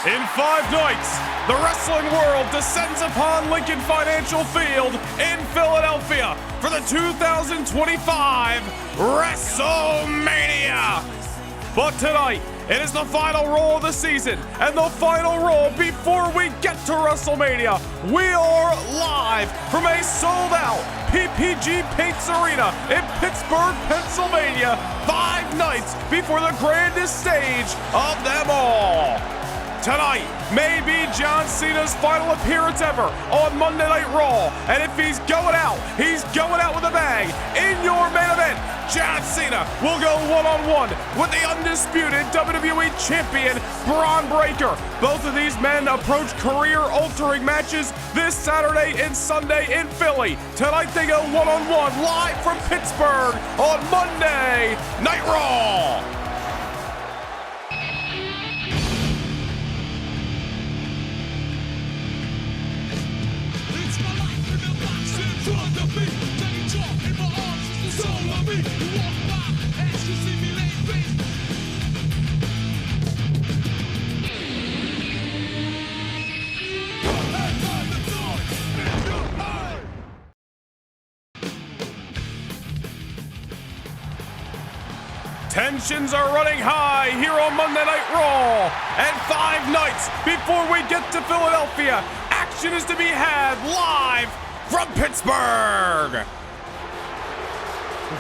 In 5 nights, the wrestling world descends upon Lincoln Financial Field in Philadelphia for the 2025 WrestleMania. But tonight, it is the final Raw of the season, and the final Raw before we get to WrestleMania. We are live from a sold-out PPG Paints Arena in Pittsburgh, Pennsylvania, 5 nights before the grandest stage of them all. Tonight may be John Cena's final appearance ever on Monday Night Raw, and if he's going out with a bang. In your main event, John Cena will go one-on-one with the undisputed WWE Champion Bron Breakker. Both of these men approach career-altering matches this Saturday and Sunday in Philly. Tonight they go one-on-one live from Pittsburgh on Monday Night Raw. Tensions are running high here on Monday Night Raw, and 5 nights before we get to Philadelphia, action is to be had live from Pittsburgh. The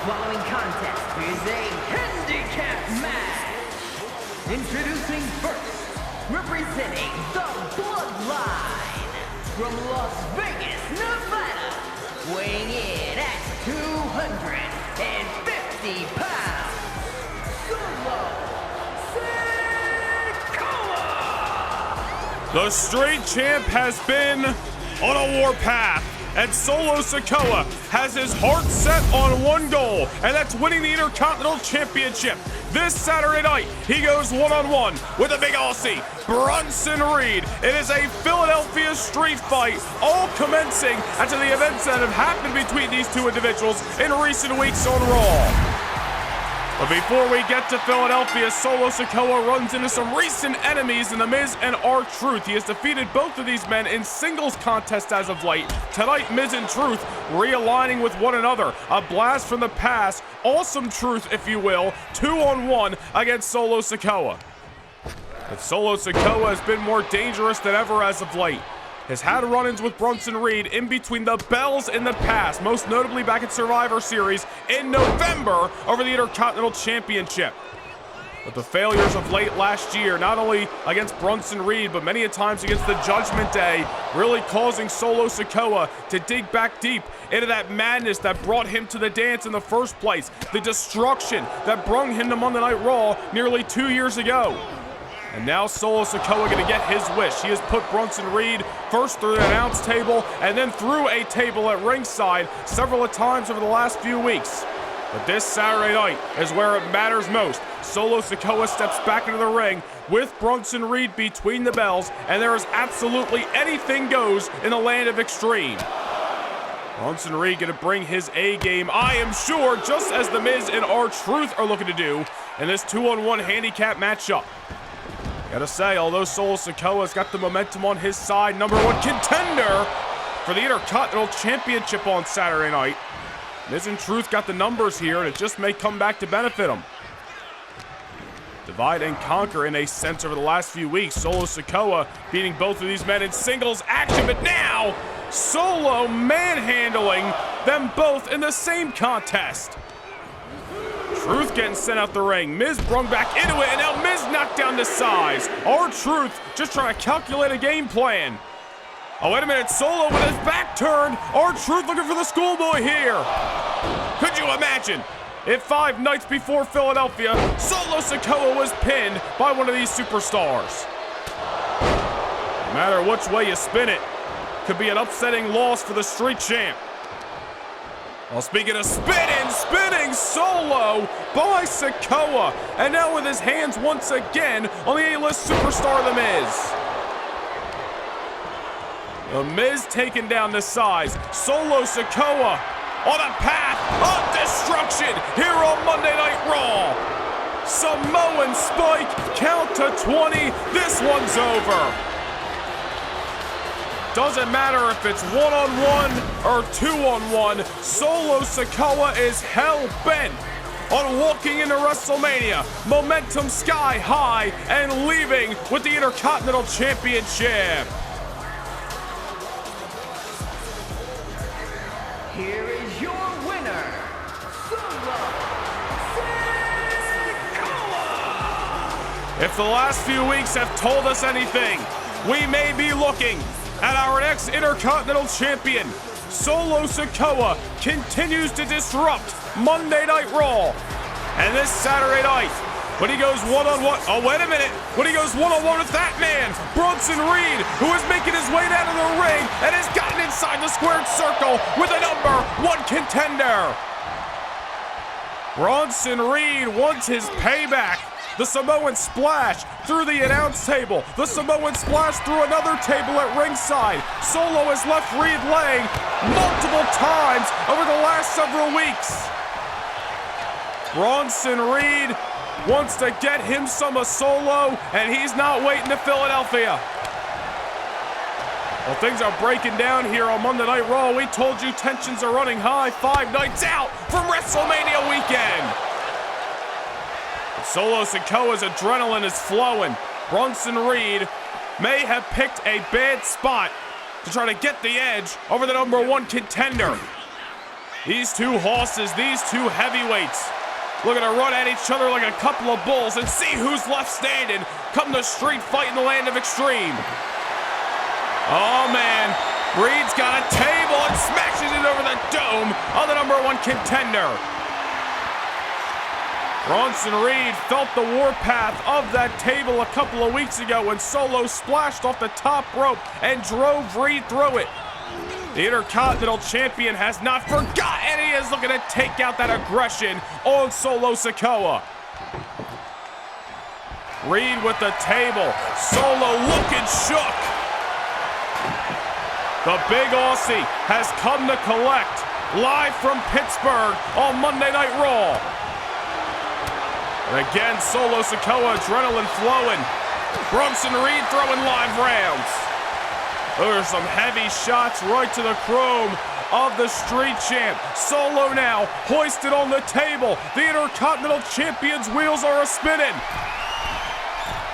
following contest is a handicap match. Introducing first, representing the Bloodline from Las Vegas, Nevada, weighing in at 250 pounds. The Street Champ has been on a warpath, and Solo Sikoa has his heart set on one goal, and that's winning the Intercontinental Championship. This Saturday night, he goes one-on-one with the big Aussie, Bronson Reed. It is a Philadelphia street fight, all commencing after the events that have happened between these two individuals in recent weeks on Raw. But before we get to Philadelphia, Solo Sikoa runs into some recent enemies in The Miz and R-Truth. He has defeated both of these men in singles contests as of late. Tonight, Miz and Truth realigning with one another. A blast from the past. Awesome Truth, if you will. 2-on-1 against Solo Sikoa. But Solo Sikoa has been more dangerous than ever as of late. Has had run-ins with Bronson Reed in between the bells in the past, most notably back at Survivor Series in November over the Intercontinental Championship. But the failures of late last year, not only against Bronson Reed, but many a times against the Judgment Day, really causing Solo Sikoa to dig back deep into that madness that brought him to the dance in the first place, the destruction that brung him to Monday Night Raw nearly 2 years ago. And now Solo Sikoa going to get his wish. He has put Bronson Reed first through the announce table and then through a table at ringside several times over the last few weeks. But this Saturday night is where it matters most. Solo Sikoa steps back into the ring with Bronson Reed between the bells, and there is absolutely anything goes in the land of extreme. Bronson Reed going to bring his A-game, I am sure, just as The Miz and R-Truth are looking to do in this 2-on-1 handicap matchup. Gotta say, although Solo Sikoa's got the momentum on his side, #1 contender for the Intercontinental Championship on Saturday night, Miz and Truth got the numbers here, and it just may come back to benefit them. Divide and conquer in a sense over the last few weeks. Solo Sikoa beating both of these men in singles action, but now Solo manhandling them both in the same contest. Truth getting sent out the ring. Miz brung back into it, and now Miz knocked down to size. R-Truth just trying to calculate a game plan. Oh, wait a minute. Solo with his back turned. R-Truth looking for the schoolboy here. Could you imagine if 5 nights before Philadelphia, Solo Sikoa was pinned by one of these superstars? No matter which way you spin it, could be an upsetting loss for the Street Champ. Well, speaking of spinning Solo by Sikoa. And now with his hands once again on the A-list superstar, The Miz. The Miz taking down the size. Solo Sikoa on a path of destruction here on Monday Night Raw. Samoan Spike, count to 20. This one's over. Doesn't matter if it's one-on-one or two-on-one, Solo Sikoa is hell-bent on walking into WrestleMania, momentum sky high, and leaving with the Intercontinental Championship. Here is your winner, Solo Sikoa! If the last few weeks have told us anything, we may be looking at our next Intercontinental Champion. Solo Sikoa continues to disrupt Monday Night Raw. And this Saturday night, when he goes one-on-one, oh wait a minute, when he goes one-on-one with that man, Bronson Reed, who is making his way down to the ring and has gotten inside the squared circle with a #1 contender. Bronson Reed wants his payback. The Samoan splash through the announce table. The Samoan splash through another table at ringside. Solo has left Reed laying multiple times over the last several weeks. Bronson Reed wants to get him some of Solo, and he's not waiting to Philadelphia. Well, things are breaking down here on Monday Night Raw. We told you tensions are running high 5 nights out from WrestleMania weekend. Solo Sikoa's adrenaline is flowing. Bronson Reed may have picked a bad spot to try to get the edge over the #1 contender. These two horses, these two heavyweights, looking to run at each other like a couple of bulls and see who's left standing come the street fight in the land of extreme. Oh man, Reed's got a table and smashes it over the dome of the #1 contender. Bronson Reed felt the warpath of that table a couple of weeks ago when Solo splashed off the top rope and drove Reed through it. The Intercontinental Champion has not forgotten. He is looking to take out that aggression on Solo Sikoa. Reed with the table. Solo looking shook. The big Aussie has come to collect live from Pittsburgh on Monday Night Raw. And again, Solo Sikoa, adrenaline flowing. Bronson Reed throwing live rounds. Those are some heavy shots right to the chrome of the Street Champ. Solo now hoisted on the table. The Intercontinental Champion's wheels are a-spinning.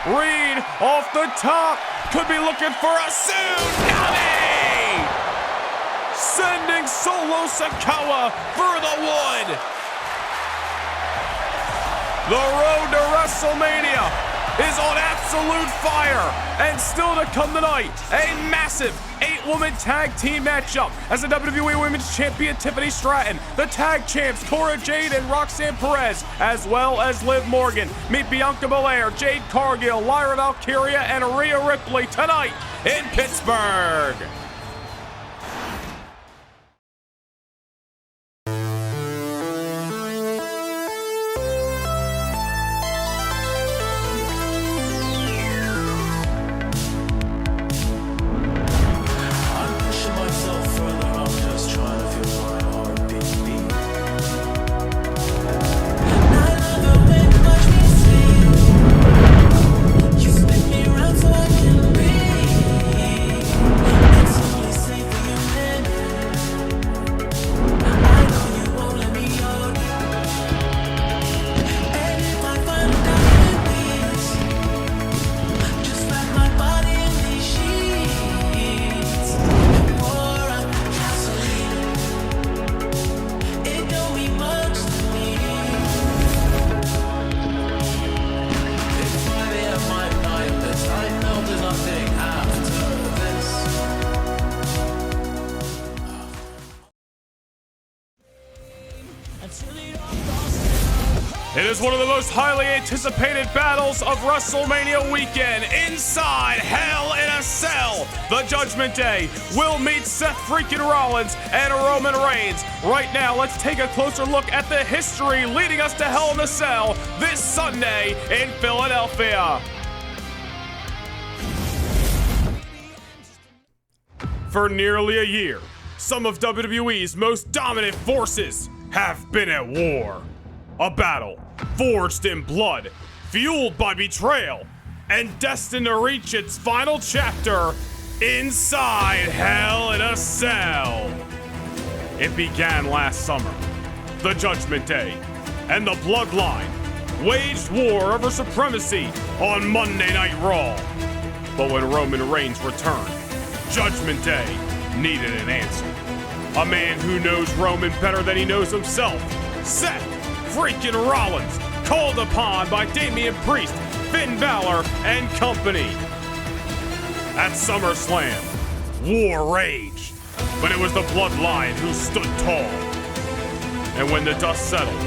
Reed off the top. Could be looking for a tsunami! Sending Solo Sikoa through the wood. The road to WrestleMania is on absolute fire. And still to come tonight, a massive 8-woman tag team matchup as the WWE Women's Champion Tiffany Stratton, the tag champs Cora Jade and Roxanne Perez, as well as Liv Morgan. Meet Bianca Belair, Jade Cargill, Lyra Valkyria, and Rhea Ripley tonight in Pittsburgh. It is one of the most highly anticipated battles of WrestleMania weekend. Inside Hell in a Cell, the Judgment Day will meet Seth freaking Rollins and Roman Reigns. Right now, let's take a closer look at the history leading us to Hell in a Cell this Sunday in Philadelphia. For nearly a year, some of WWE's most dominant forces have been at war. A battle forged in blood, fueled by betrayal, and destined to reach its final chapter inside Hell in a Cell. It began last summer. The Judgment Day and the Bloodline waged war over supremacy on Monday Night Raw. But when Roman Reigns returned, Judgment Day needed an answer. A man who knows Roman better than he knows himself, Seth freaking Rollins, called upon by Damian Priest, Finn Balor, and company. At SummerSlam, war raged, but it was the Bloodline who stood tall. And when the dust settled,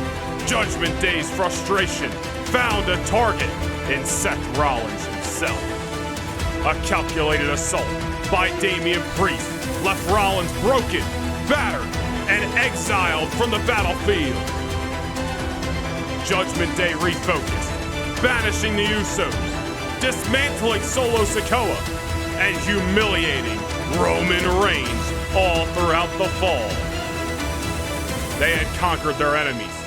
Judgment Day's frustration found a target in Seth Rollins himself. A calculated assault by Damian Priest left Rollins broken, battered, and exiled from the battlefield. Judgment Day refocused, banishing the Usos, dismantling Solo Sikoa, and humiliating Roman Reigns all throughout the fall. They had conquered their enemies,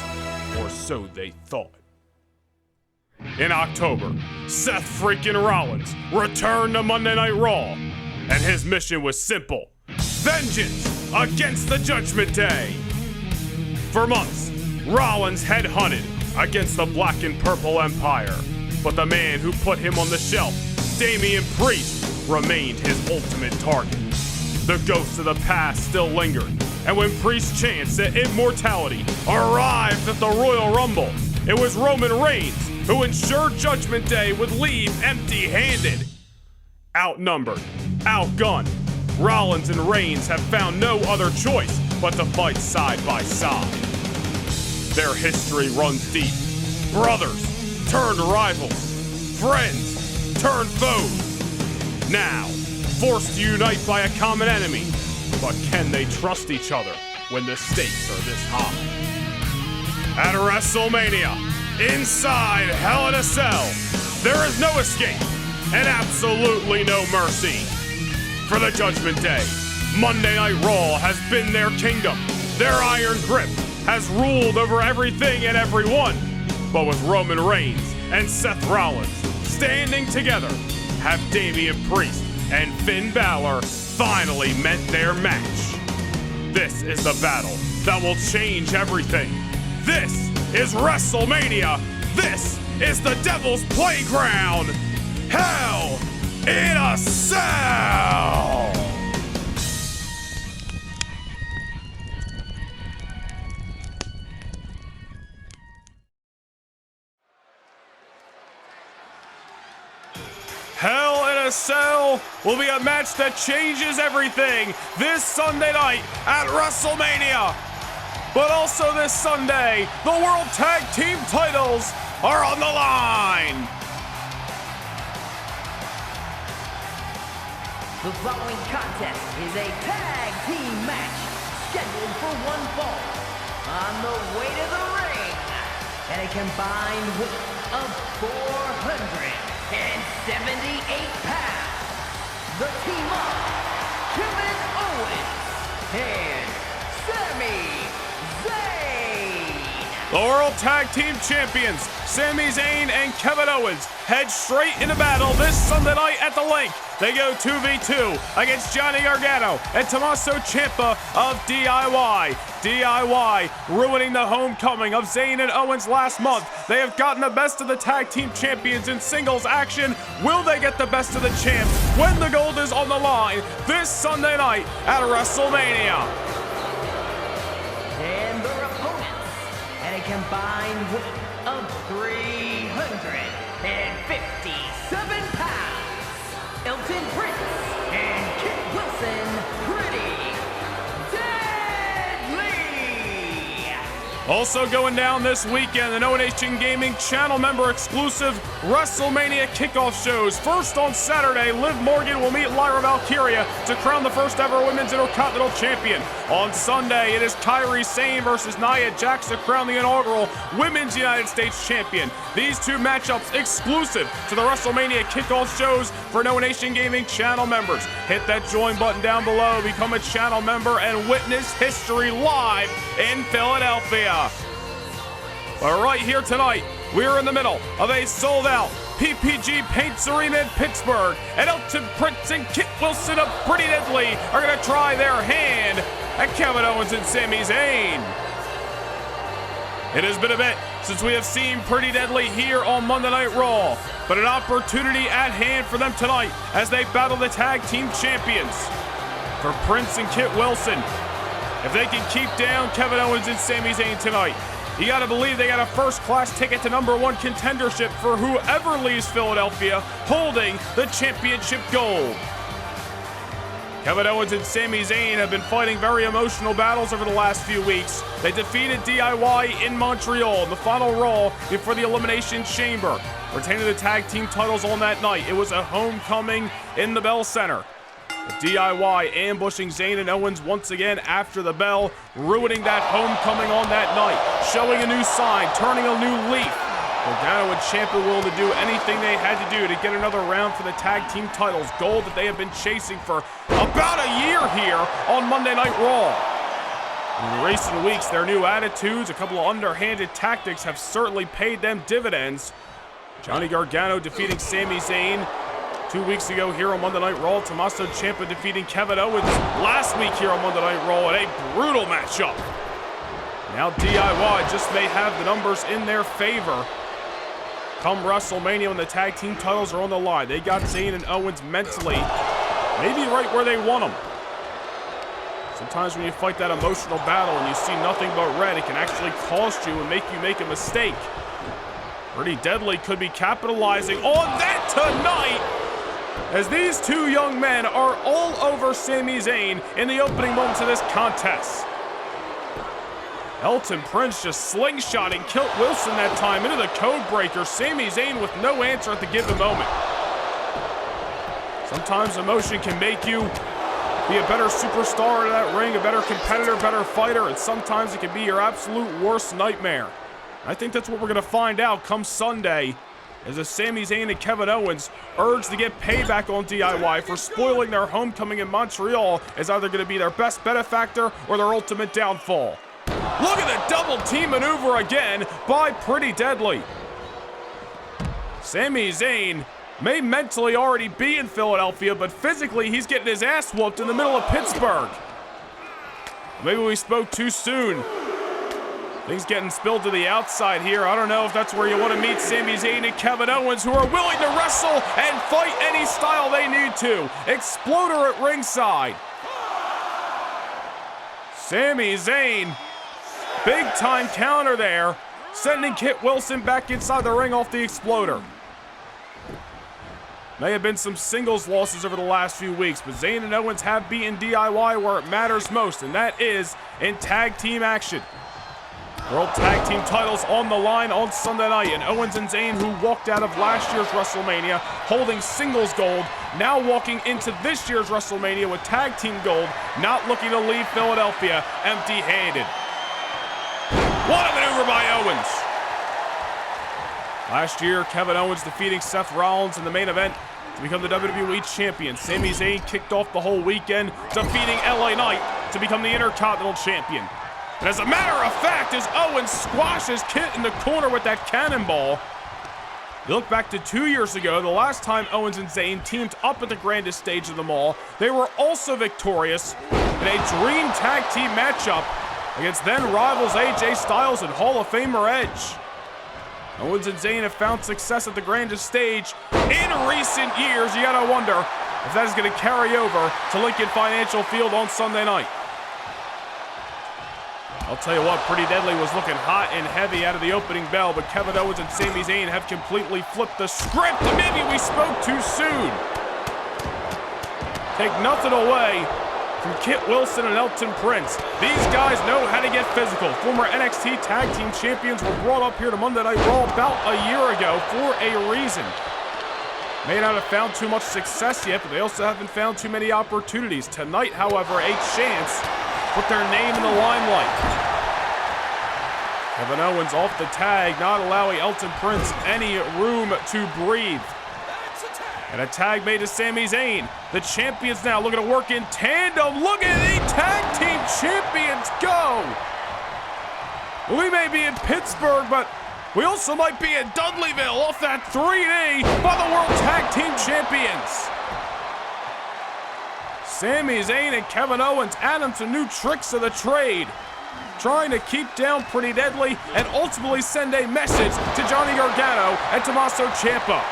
or so they thought. In October, Seth freaking Rollins returned to Monday Night Raw, and his mission was simple: vengeance against the Judgment Day. For months, Rollins headhunted against the Black and Purple Empire, but the man who put him on the shelf, Damian Priest, remained his ultimate target. The ghosts of the past still lingered, and when Priest's chance at immortality arrived at the Royal Rumble, it was Roman Reigns who ensured Judgment Day would leave empty-handed. Outnumbered, outgunned, Rollins and Reigns have found no other choice but to fight side by side. Their history runs deep. Brothers turned rivals, friends turned foes. Now, forced to unite by a common enemy, but can they trust each other when the stakes are this high? At WrestleMania, inside Hell in a Cell, there is no escape and absolutely no mercy. For the Judgment Day, Monday Night Raw has been their kingdom. Their iron grip has ruled over everything and everyone. But with Roman Reigns and Seth Rollins standing together, have Damian Priest and Finn Balor finally met their match. This is the battle that will change everything. This is WrestleMania. This is the Devil's Playground. Hell in a Cell. Hell in a Cell will be a match that changes everything this Sunday night at WrestleMania. But also this Sunday, the World Tag Team titles are on the line. The following contest is a tag team match scheduled for one fall. On the way to the ring, and a combined weight of 478 pounds. The team of Kevin Owens and Sami Zayn. The World Tag Team Champions, Sami Zayn and Kevin Owens, head straight into battle this Sunday night at the Link. They go 2v2 against Johnny Gargano and Tommaso Ciampa of DIY. DIY ruining the homecoming of Zayn and Owens last month. They have gotten the best of the tag team champions in singles action. Will they get the best of the champs when the gold is on the line this Sunday night at WrestleMania? And their opponents at a combined weight of 357 pounds. Elton Prince and Kit Wilson, Pretty Deadly. Also going down this weekend, the No Nation Gaming channel member exclusive WrestleMania kickoff shows. First on Saturday, Liv Morgan will meet Lyra Valkyria to crown the first ever Women's Intercontinental Champion. On Sunday, it is Kairi Sane versus Nia Jax to crown the inaugural Women's United States Champion. These two matchups exclusive to the WrestleMania kickoff shows for No Nation Gaming channel members. Hit that join button down below, become a channel member, and witness history live in Philadelphia. But right here tonight, we're in the middle of a sold-out PPG Paints Arena in Pittsburgh, and Elton Prince and Kit Wilson of Pretty Deadly are going to try their hand at Kevin Owens and Sami Zayn. It has been a bit since we have seen Pretty Deadly here on Monday Night Raw, but an opportunity at hand for them tonight as they battle the tag team champions. For Prince and Kit Wilson, if they can keep down Kevin Owens and Sami Zayn tonight, you gotta believe they got a first-class ticket to #1 contendership for whoever leaves Philadelphia holding the championship gold. Kevin Owens and Sami Zayn have been fighting very emotional battles over the last few weeks. They defeated DIY in Montreal in the final Raw before the Elimination Chamber, retaining the tag team titles on that night. It was a homecoming in the Bell Center. With DIY ambushing Zayn and Owens once again after the bell, ruining that homecoming on that night, showing a new sign, turning a new leaf. Gargano and Ciampa willing to do anything they had to do to get another round for the tag team titles, gold that they have been chasing for about a year here on Monday Night Raw. In recent weeks, their new attitudes, a couple of underhanded tactics have certainly paid them dividends. Johnny Gargano defeating Sami Zayn 2 weeks ago here on Monday Night Raw. Tommaso Ciampa defeating Kevin Owens last week here on Monday Night Raw in a brutal matchup. Now DIY just may have the numbers in their favor come WrestleMania when the tag team titles are on the line. They got Zayn and Owens mentally maybe right where they want them. Sometimes when you fight that emotional battle and you see nothing but red, it can actually cost you and make you make a mistake. Pretty Deadly could be capitalizing on that tonight, as these two young men are all over Sami Zayn in the opening moments of this contest. Elton Prince just slingshotting Kit Wilson that time into the code breaker. Sami Zayn with no answer at the given moment. Sometimes emotion can make you be a better superstar in that ring, a better competitor, better fighter, and sometimes it can be your absolute worst nightmare. I think that's what we're going to find out come Sunday, as the Sami Zayn and Kevin Owens urge to get payback on DIY for spoiling their homecoming in Montreal is either going to be their best benefactor or their ultimate downfall. Look at the double team maneuver again by Pretty Deadly. Sami Zayn may mentally already be in Philadelphia, but physically he's getting his ass whooped in the middle of Pittsburgh. Maybe we spoke too soon. Things getting spilled to the outside here. I don't know if that's where you want to meet Sami Zayn and Kevin Owens, who are willing to wrestle and fight any style they need to. Exploder at ringside. Sami Zayn, big time counter there, sending Kit Wilson back inside the ring off the Exploder. May have been some singles losses over the last few weeks, but Zayn and Owens have beaten DIY where it matters most, and that is in tag team action. World Tag Team titles on the line on Sunday night, and Owens and Zayn, who walked out of last year's WrestleMania holding singles gold, now walking into this year's WrestleMania with tag team gold, not looking to leave Philadelphia empty-handed. What a maneuver by Owens! Last year, Kevin Owens defeating Seth Rollins in the main event to become the WWE Champion. Sami Zayn kicked off the whole weekend, defeating LA Knight to become the Intercontinental Champion. And as a matter of fact, as Owens squashes Kit in the corner with that cannonball, you look back to 2 years ago, the last time Owens and Zayn teamed up at the grandest stage of them all, they were also victorious in a dream tag team matchup against then rivals AJ Styles and Hall of Famer Edge. Owens and Zayn have found success at the grandest stage in recent years. You gotta wonder if that is gonna carry over to Lincoln Financial Field on Sunday night. I'll tell you what, Pretty Deadly was looking hot and heavy out of the opening bell, but Kevin Owens and Sami Zayn have completely flipped the script, and maybe we spoke too soon. Take nothing away from Kit Wilson and Elton Prince. These guys know how to get physical. Former NXT Tag Team Champions were brought up here to Monday Night Raw about a year ago for a reason. May not have found too much success yet, but they also haven't found too many opportunities. Tonight, however, a chance to put their name in the limelight. Kevin Owens off the tag, not allowing Elton Prince any room to breathe. And a tag made to Sami Zayn. The champions now looking to work in tandem. Look at the tag team champions go. We may be in Pittsburgh, but We also might be in Dudleyville off that 3D by the World Tag Team Champions. Sami Zayn and Kevin Owens add him some new tricks of the trade, trying to keep down Pretty Deadly and ultimately send a message to Johnny Gargano and Tommaso Ciampa.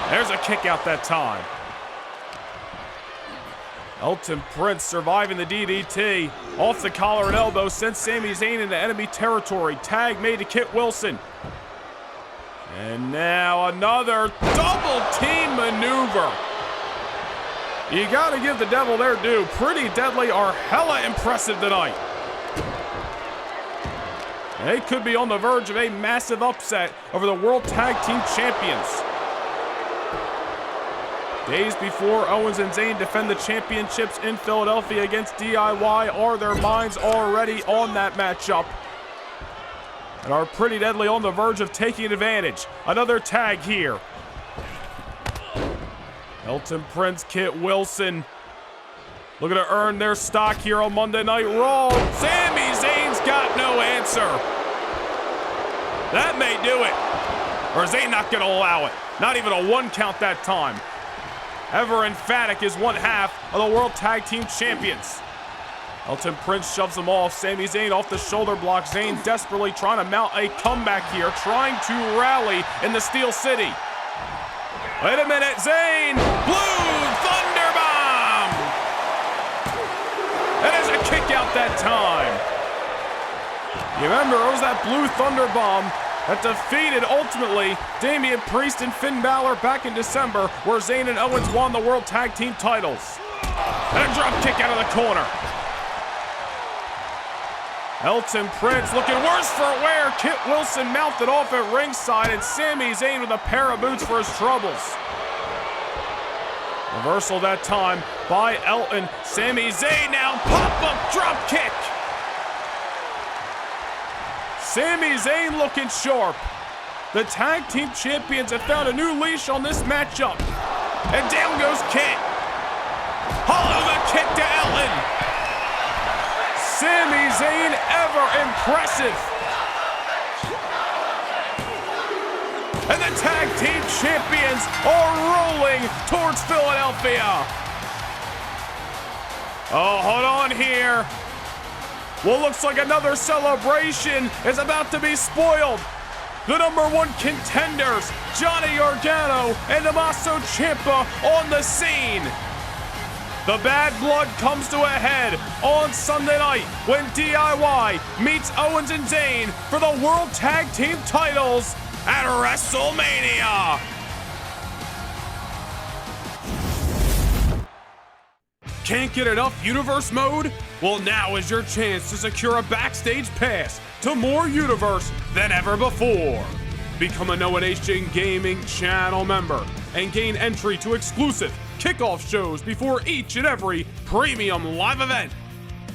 There's a kick out that time. Elton Prince surviving the DDT. Off the collar and elbow sends Sami Zayn into enemy territory. Tag made to Kit Wilson. And now another double team maneuver. You gotta give the devil their due. Pretty Deadly are hella impressive tonight. They could be on the verge of a massive upset over the World Tag Team Champions. Days before Owens and Zayn defend the championships in Philadelphia against DIY, are their minds already on that matchup? And are Pretty Deadly on the verge of taking advantage? Another tag here. Elton Prince, Kit Wilson, looking to earn their stock here on Monday Night Raw. Sami Zayn's got no answer. That may do it. Or is Zayn not going to allow it? Not even a 1 count that time. Ever emphatic is one half of the World Tag Team Champions. Elton Prince shoves him off. Sami Zayn off the shoulder block. Zayn desperately trying to mount a comeback here, trying to rally in the Steel City. Wait a minute, Zayn! Blue Thunder Bomb! That is a kick out that time. You remember, it was that Blue Thunder Bomb that defeated, ultimately, Damian Priest and Finn Balor back in December, where Zayn and Owens won the World Tag Team titles. And a drop kick out of the corner. Elton Prince looking worse for wear. Kit Wilson mounted off at ringside, and Sami Zayn with a pair of boots for his troubles. Reversal that time by Elton. Sami Zayn now, pop-up drop kick. Sami Zayn looking sharp. The tag team champions have found a new leash on this matchup. And down goes Kit. Hollow the kick to Elton. Sami Zayn ever impressive. And the tag team champions are rolling towards Philadelphia. Oh, hold on here. What looks like another celebration is about to be spoiled. The #1 contenders, Johnny Gargano and Tommaso Ciampa, on the scene. The bad blood comes to a head on Sunday night when DIY meets Owens and Zayn for the World Tag Team titles at WrestleMania. Can't get enough Universe mode? Well, now is your chance to secure a backstage pass to more Universe than ever before. Become a Noah Nation Gaming channel member and gain entry to exclusive kickoff shows before each and every premium live event.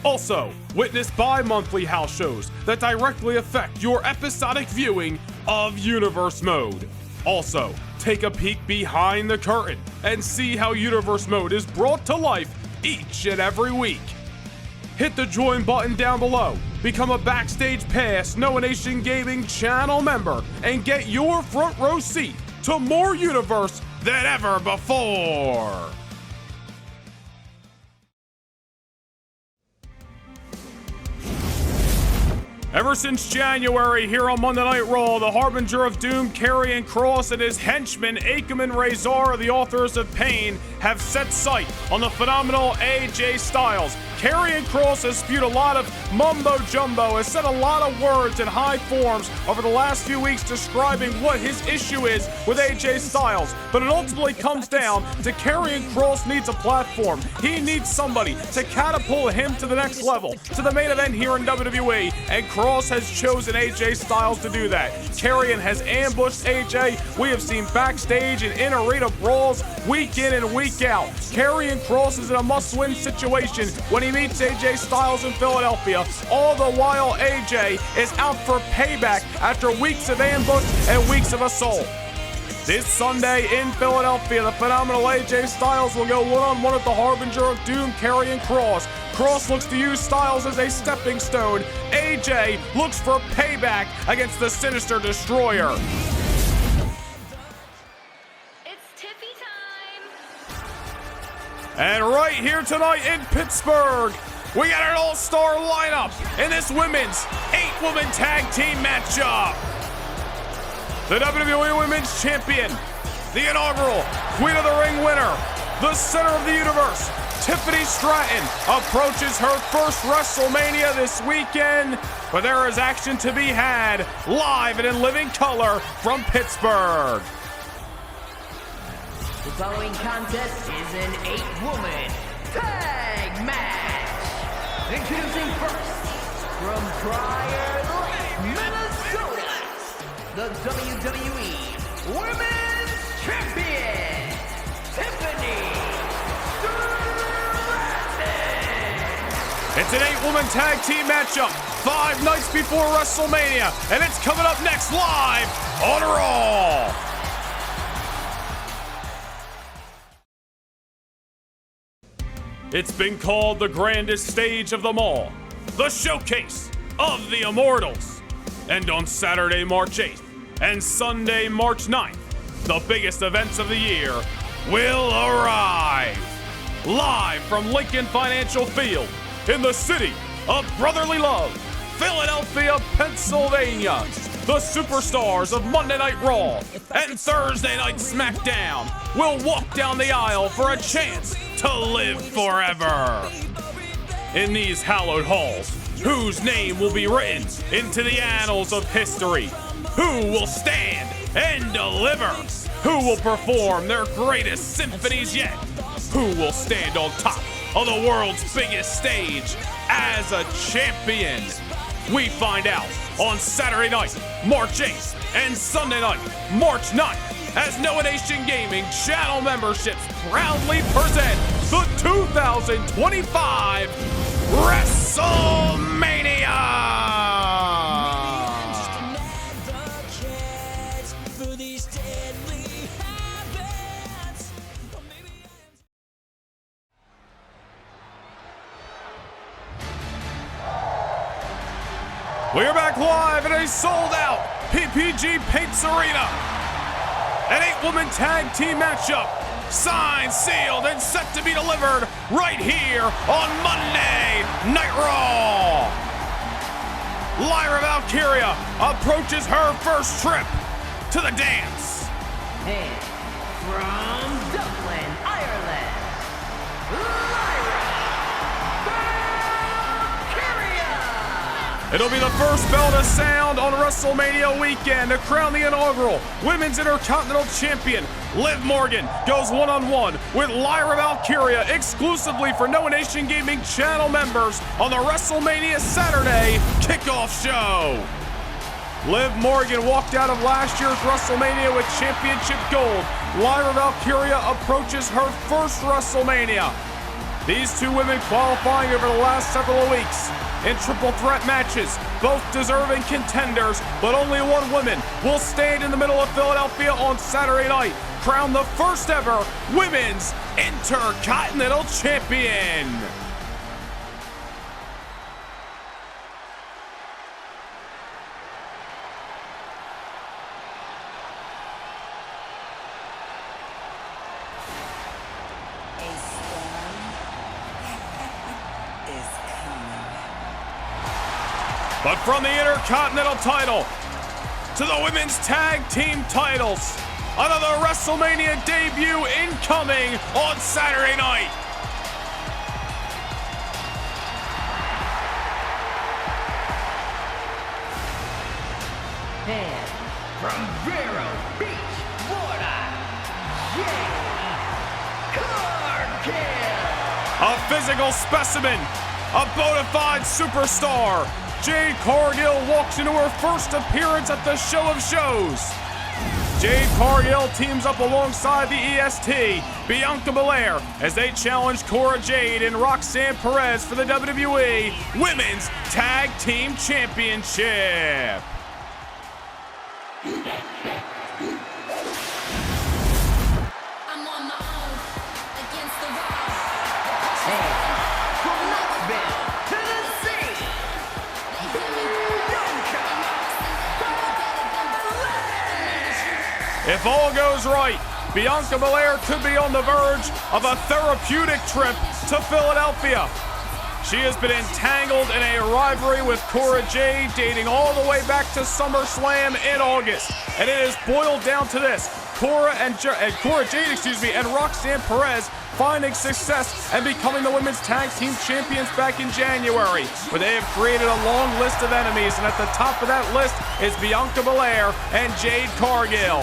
Also, witness bi-monthly house shows that directly affect your episodic viewing of Universe mode. Also, take a peek behind the curtain and see how Universe mode is brought to life each and every week. Hit the join button down below, become a Backstage Pass Noah Nation Gaming channel member, and get your front row seat to more Universe than ever before. Ever since January, here on Monday Night Raw, the Harbinger of Doom, Karrion Kross, and his henchman, Akam and Razor, the authors of Pain, have set sight on the phenomenal AJ Styles. Karrion Kross has spewed a lot of mumbo-jumbo, has said a lot of words in high forms over the last few weeks describing what his issue is with AJ Styles. But it ultimately comes down to Karrion Kross needs a platform. He needs somebody to catapult him to the next level, to the main event here in WWE, and Kross has chosen AJ Styles to do that. Karrion has ambushed AJ. We have seen backstage and in-arena brawls week in and week out. Karrion Kross is in a must-win situation when he meets AJ Styles in Philadelphia. All the while, AJ is out for payback after weeks of ambush and weeks of assault. This Sunday in Philadelphia, the phenomenal AJ Styles will go one-on-one with the Harbinger of Doom, Karrion Kross. Kross looks to use Styles as a stepping stone. AJ looks for payback against the Sinister Destroyer. It's Tiffy time! And right here tonight in Pittsburgh, we got an all-star lineup in this women's 8-woman tag team matchup. The WWE Women's Champion, the inaugural Queen of the Ring winner, the center of the universe, Tiffany Stratton, approaches her first WrestleMania this weekend, but there is action to be had live and in living color from Pittsburgh. The following contest is an 8-woman tag match. Introducing first, from Prior Lake, Minnesota, the WWE Women's Champion, Tiffany Stratton. It's an 8-woman tag team matchup 5 nights before WrestleMania, and it's coming up next live on Raw. It's been called the grandest stage of them all, the showcase of the Immortals. And on Saturday, March 8th and Sunday, March 9th, the biggest events of the year will arrive. Live from Lincoln Financial Field in the city of brotherly love, Philadelphia, Pennsylvania, the superstars of Monday Night Raw and Thursday Night SmackDown will walk down the aisle for a chance to live forever. In these hallowed halls, whose name will be written into the annals of history? Who will stand and deliver? Who will perform their greatest symphonies yet? Who will stand on top of the world's biggest stage as a champion? We find out on Saturday night, March 8th, and Sunday night, March 9th, as Noah Nation Gaming channel memberships proudly present the 2025 WrestleMania! We are back live in a sold-out PPG Paints Arena. An 8-woman tag team matchup, signed, sealed, and set to be delivered right here on Monday Night Raw. Lyra Valkyria approaches her first trip to the dance. And from Dublin, Ireland, Lyra Valkyria. It'll be the first bell to sound on WrestleMania weekend to crown the inaugural Women's Intercontinental Champion. Liv Morgan goes one-on-one with Lyra Valkyria exclusively for Noah Nation Gaming channel members on the WrestleMania Saturday kickoff show. Liv Morgan walked out of last year's WrestleMania with championship gold. Lyra Valkyria approaches her first WrestleMania. These two women qualifying over the last several weeks in triple threat matches, both deserving contenders, but only one woman will stand in the middle of Philadelphia on Saturday night, crowned the first ever Women's Intercontinental Champion. But from the Intercontinental title to the Women's Tag Team titles, another WrestleMania debut incoming on Saturday night. And from Vero Beach, Florida, Cargill. A physical specimen, a bona fide superstar, Jade Cargill walks into her first appearance at the Show of Shows. Jade Cargill teams up alongside the EST, Bianca Belair, as they challenge Cora Jade and Roxanne Perez for the WWE Women's Tag Team Championship. If all goes right, Bianca Belair could be on the verge of a therapeutic trip to Philadelphia. She has been entangled in a rivalry with Cora Jade dating all the way back to SummerSlam in August. And it is boiled down to this. Cora Jade, and Roxanne Perez finding success and becoming the women's tag team champions back in January. But they have created a long list of enemies, and at the top of that list is Bianca Belair and Jade Cargill.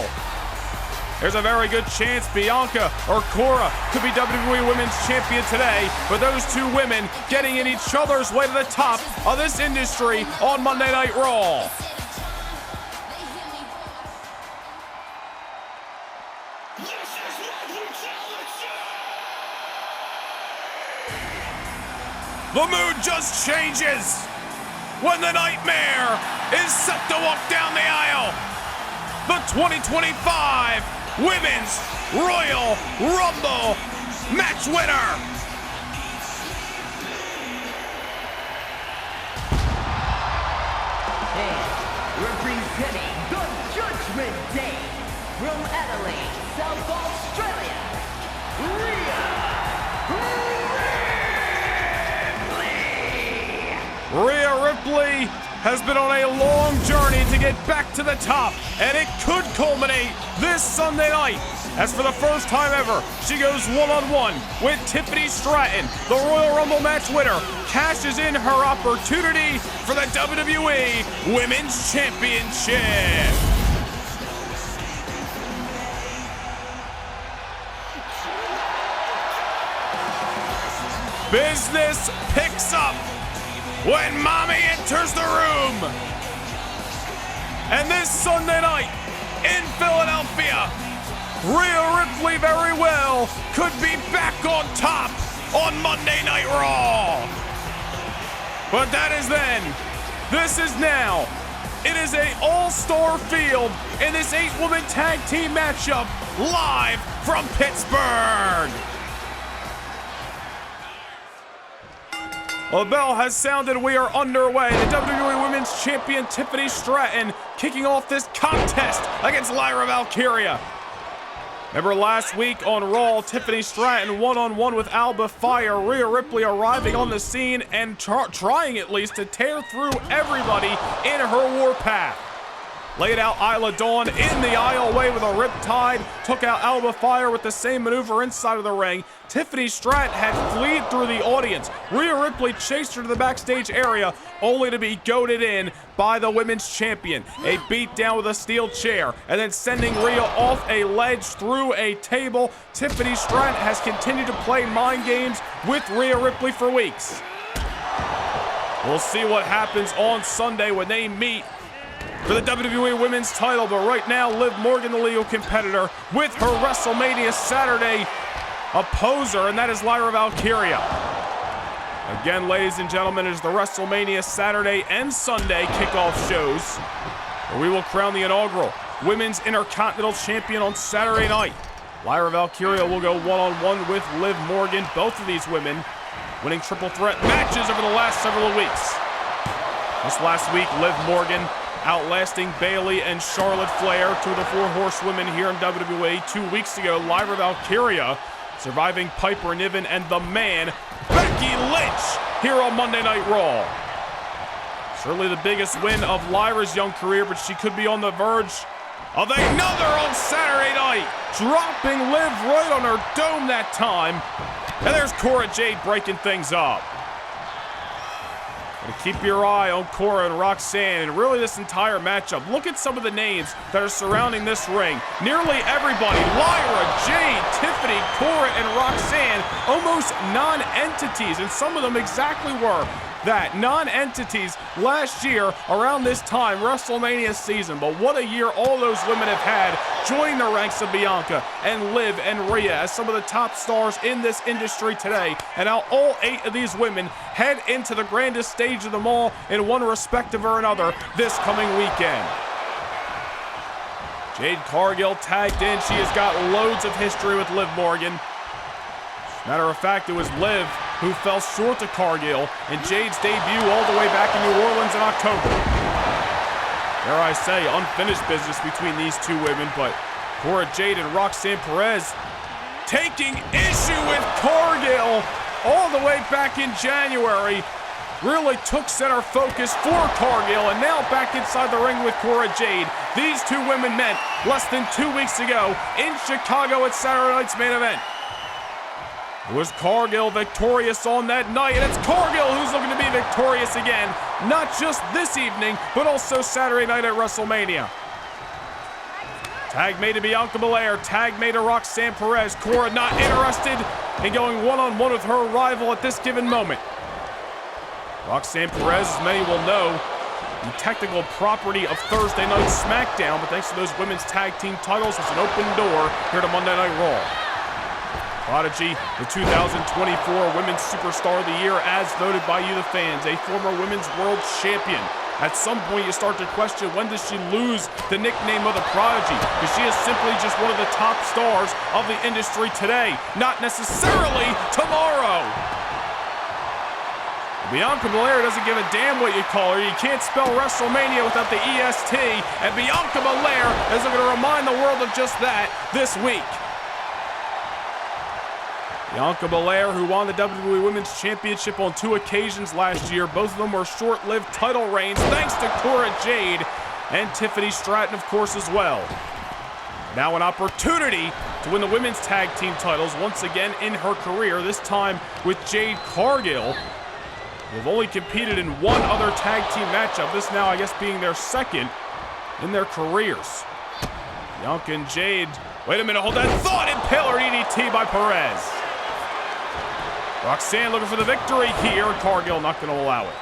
There's a very good chance Bianca or Cora could be WWE Women's Champion today, but those two women getting in each other's way to the top of this industry on Monday Night Raw. The mood just changes when the Nightmare is set to walk down the aisle. The 2025 Women's Royal Rumble match winner. And representing the Judgment Day from Adelaide, South Australia, Rhea Ripley has been on a long journey to get back to the top, and it could culminate this Sunday night, as for the first time ever, she goes one-on-one with Tiffany Stratton. The Royal Rumble match winner cashes in her opportunity for the WWE Women's Championship. Business picks up when Mommy enters the room. And this Sunday night in Philadelphia, Rhea Ripley very well could be back on top on Monday Night Raw. But that is then. This is now. It is an all-star field in this 8-woman tag team matchup live from Pittsburgh. A bell has sounded. We are underway. The WWE Women's Champion Tiffany Stratton kicking off this contest against Lyra Valkyria. Remember last week on Raw, Tiffany Stratton one-on-one with Alba Fire. Rhea Ripley arriving on the scene and trying at least to tear through everybody in her warpath. Laid out Isla Dawn in the aisleway with a riptide. Took out Alba Fire with the same maneuver inside of the ring. Tiffany Stratton had fled through the audience. Rhea Ripley chased her to the backstage area, only to be goaded in by the women's champion. A beatdown with a steel chair, and then sending Rhea off a ledge through a table. Tiffany Stratton has continued to play mind games with Rhea Ripley for weeks. We'll see what happens on Sunday when they meet for the WWE Women's title, but right now, Liv Morgan, the legal competitor, with her WrestleMania Saturday opposer, and that is Lyra Valkyria. Again, ladies and gentlemen, it is the WrestleMania Saturday and Sunday kickoff shows, where we will crown the inaugural Women's Intercontinental Champion on Saturday night. Lyra Valkyria will go one-on-one with Liv Morgan, both of these women winning triple threat matches over the last several weeks. This last week, Liv Morgan outlasting Bayley and Charlotte Flair, two of the 4 horsewomen here in WWE. 2 weeks ago, Lyra Valkyria surviving Piper Niven and the Man, Becky Lynch, here on Monday Night Raw. Certainly the biggest win of Lyra's young career, but she could be on the verge of another on Saturday night, dropping Liv right on her dome that time. And there's Cora Jade breaking things up. And keep your eye on Cora and Roxanne and really this entire matchup. Look at some of the names that are surrounding this ring. Nearly everybody, Lyra, Jade, Tiffany, Cora, and Roxanne, almost non-entities, and some of them exactly were that, non-entities last year around this time, WrestleMania season. But what a year all those women have had, joining the ranks of Bianca and Liv and Rhea as some of the top stars in this industry today. And now all 8 of these women head into the grandest stage of them all in one respect or another this coming weekend. Jade Cargill tagged in. She has got loads of history with Liv Morgan. Matter of fact, it was Liv who fell short to Cargill in Jade's debut all the way back in New Orleans in October. Dare I say, unfinished business between these two women, but Cora Jade and Roxanne Perez taking issue with Cargill all the way back in January. Really took center focus for Cargill, and now back inside the ring with Cora Jade. These two women met less than 2 weeks ago in Chicago at Saturday night's main event. It was Cargill victorious on that night, and it's Cargill who's looking to be victorious again, not just this evening, but also Saturday night at WrestleMania. Tag made to Bianca Belair, tag made to Roxanne Perez. Cora not interested in going one-on-one with her rival at this given moment. Roxanne Perez, as many will know, the technical property of Thursday night SmackDown, but thanks to those women's tag team titles, it's an open door here to Monday Night Raw. Prodigy, the 2024 Women's Superstar of the Year as voted by you, the fans, a former Women's World Champion. At some point, you start to question, when does she lose the nickname of the Prodigy? Because she is simply just one of the top stars of the industry today, not necessarily tomorrow. Bianca Belair doesn't give a damn what you call her. You can't spell WrestleMania without the EST, and Bianca Belair is going to remind the world of just that this week. Bianca Belair, who won the WWE Women's Championship on 2 occasions last year. Both of them were short-lived title reigns, thanks to Cora Jade and Tiffany Stratton, of course, as well. Now an opportunity to win the women's tag team titles once again in her career, this time with Jade Cargill. They've only competed in one other tag team matchup, this now, I guess, being their second in their careers. Bianca and Jade, wait a minute, hold that thought, impaler DDT by Perez. Roxanne looking for the victory here, and Cargill not going to allow it.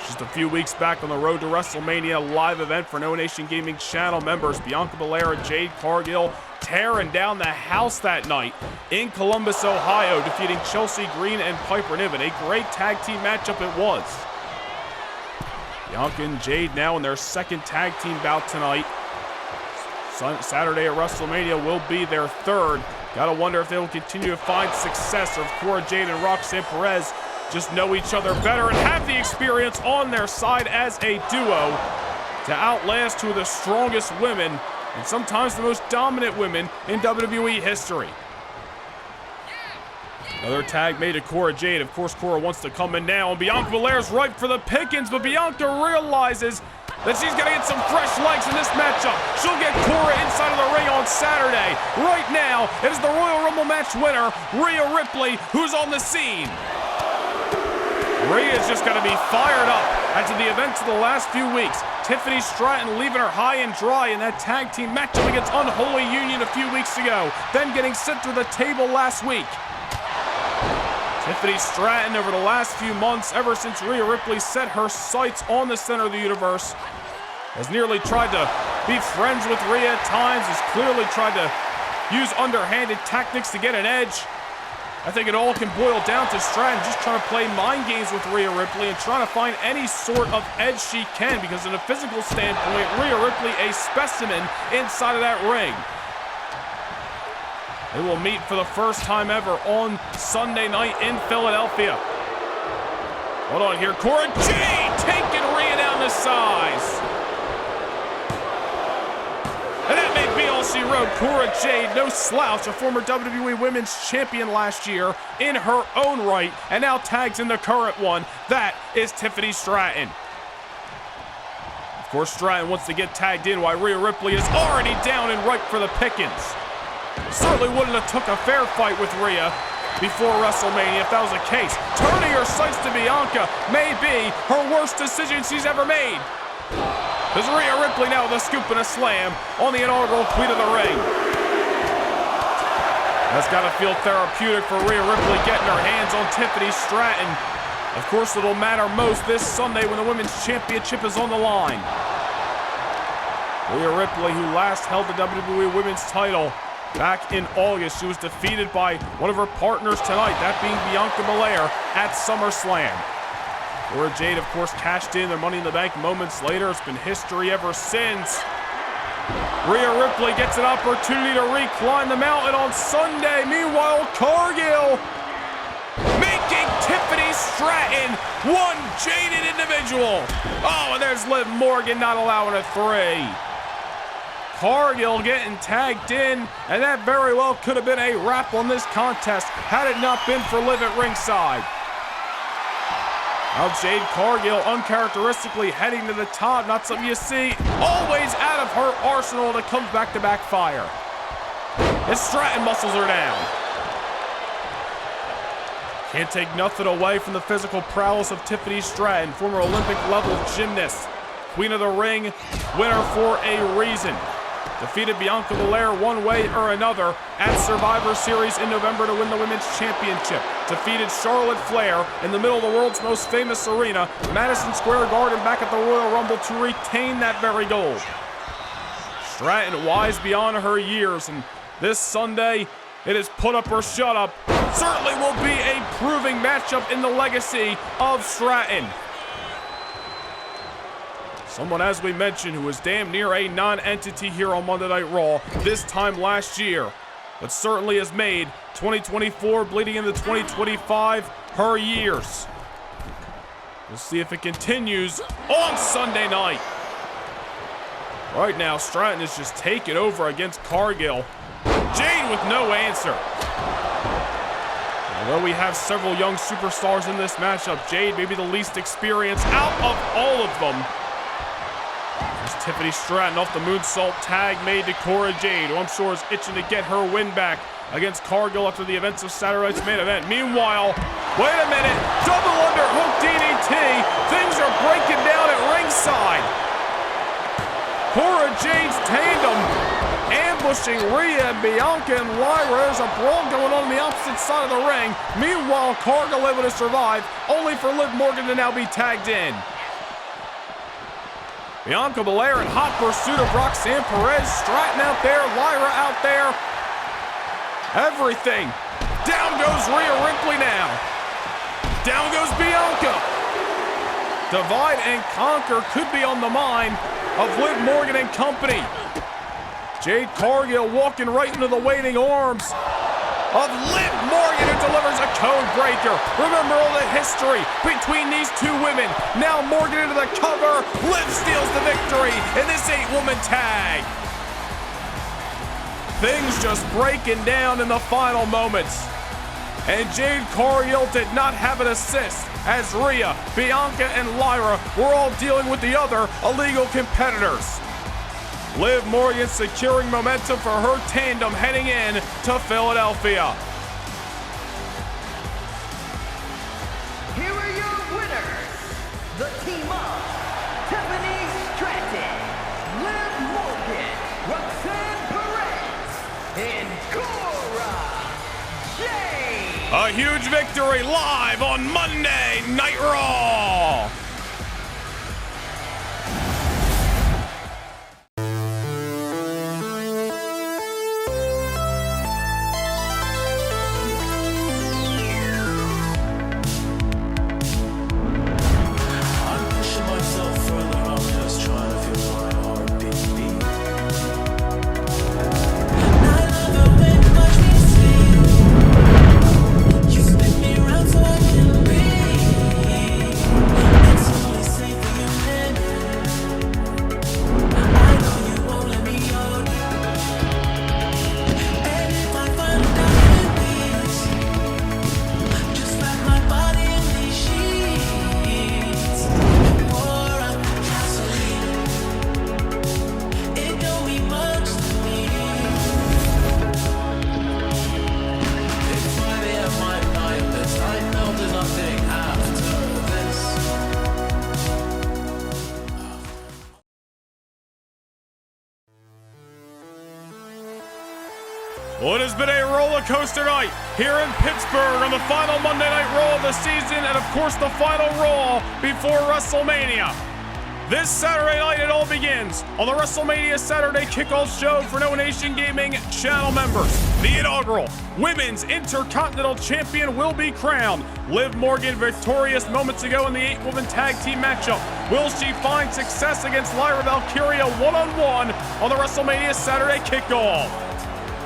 Just a few weeks back on the road to WrestleMania live event for No Nation Gaming channel members, Bianca Belair and Jade Cargill tearing down the house that night in Columbus, Ohio, defeating Chelsea Green and Piper Niven. A great tag team matchup it was. Bianca and Jade now in their second tag team bout tonight. Saturday at WrestleMania will be their third. Gotta wonder if they will continue to find success, or if Cora Jade and Roxanne Perez just know each other better and have the experience on their side as a duo to outlast two of the strongest women and sometimes the most dominant women in WWE history. Another tag made to Cora Jade. Of course, Cora wants to come in now, and Bianca Belair's ripe for the pickings, but Bianca realizes that she's got to get some fresh legs in this matchup. She'll get Cora inside of the ring on Saturday. Right now, it is the Royal Rumble match winner, Rhea Ripley, who's on the scene. Rhea's just got to be fired up after the events of the last few weeks. Tiffany Stratton leaving her high and dry in that tag team matchup against Unholy Union a few weeks ago, then getting sent to the table last week. Tiffany Stratton, over the last few months, ever since Rhea Ripley set her sights on the center of the universe, has nearly tried to be friends with Rhea at times, has clearly tried to use underhanded tactics to get an edge. I think it all can boil down to Stratton just trying to play mind games with Rhea Ripley and trying to find any sort of edge she can, because in a physical standpoint, Rhea Ripley a specimen inside of that ring. They will meet for the first time ever on Sunday night in Philadelphia. Hold on here, Cora Jade taking Rhea down to size. And that may be all she wrote. Cora Jade, no slouch, a former WWE Women's Champion last year in her own right, and now tags in the current one. That is Tiffany Stratton. Of course, Stratton wants to get tagged in while Rhea Ripley is already down and ripe for the pickings. Certainly wouldn't have took a fair fight with Rhea before WrestleMania if that was the case. Turning her sights to Bianca may be her worst decision she's ever made. There's Rhea Ripley now with a scoop and a slam on the inaugural Queen of the Ring. That's got to feel therapeutic for Rhea Ripley getting her hands on Tiffany Stratton. Of course, it'll matter most this Sunday when the Women's Championship is on the line. Rhea Ripley, who last held the WWE Women's title back in August, she was defeated by one of her partners tonight, that being Bianca Belair at SummerSlam. Cora Jade, of course, cashed in their Money in the Bank moments later. It's been history ever since. Rhea Ripley gets an opportunity to reclimb the mountain on Sunday. Meanwhile, Cargill making Tiffany Stratton one jaded individual. Oh, and there's Liv Morgan not allowing a 3. Cargill getting tagged in, and that very well could have been a wrap on this contest had it not been for Liv at ringside. Now Jade Cargill uncharacteristically heading to the top, not something you see always out of her arsenal that comes back to backfire. And Stratton muscles her down. Can't take nothing away from the physical prowess of Tiffany Stratton, former Olympic level gymnast. Queen of the Ring, winner for a reason. Defeated Bianca Belair one way or another at Survivor Series in November to win the Women's Championship. Defeated Charlotte Flair in the middle of the world's most famous arena, Madison Square Garden, back at the Royal Rumble to retain that very gold. Stratton wise beyond her years, and this Sunday it is put up or shut up. Certainly will be a proving matchup in the legacy of Stratton. Someone, as we mentioned, who was damn near a non-entity here on Monday Night Raw this time last year, but certainly has made 2024 bleeding into 2025 her years. We'll see if it continues on Sunday night. Right now, Stratton is just taking over against Cargill. Jade with no answer. Although we have several young superstars in this matchup, Jade may be the least experienced out of all of them. There's Tiffany Stratton off the moonsault tag made to Cora Jade, who I'm sure is itching to get her win back against Cargill after the events of Saturday night's main event. Meanwhile, wait a minute, double underhook DDT. Things are breaking down at ringside. Cora Jade's tandem ambushing Rhea and Bianca and Lyra. There's a brawl going on the opposite side of the ring. Meanwhile, Cargill able to survive, only for Liv Morgan to now be tagged in. Bianca Belair in hot pursuit of Roxanne Perez. Stratton out there, Lyra out there. Everything. Down goes Rhea Ripley now. Down goes Bianca. Divide and conquer could be on the mind of Liv Morgan and company. Jade Cargill walking right into the waiting arms of Liv Morgan, who delivers a code breaker. Remember all the history between these two women. Now Morgan into the cover. Liv steals the victory in this 8-woman tag. Things just breaking down in the final moments. And Jade Cargill did not have an assist, as Rhea, Bianca, and Lyra were all dealing with the other illegal competitors. Liv Morgan securing momentum for her tandem heading in to Philadelphia. Here are your winners, the team of Tiffany Stratton, Liv Morgan, Roxanne Perez, and Cora Jade. A huge victory live on Monday Night Raw. Well, it has been a roller coaster night here in Pittsburgh on the final Monday Night Raw of the season, and of course the final Raw before WrestleMania. This Saturday night it all begins on the WrestleMania Saturday Kickoff Show for No Nation Gaming channel members. The inaugural Women's Intercontinental Champion will be crowned. Liv Morgan victorious moments ago in the 8-woman tag team matchup. Will she find success against Lyra Valkyria one-on-one on the WrestleMania Saturday Kickoff?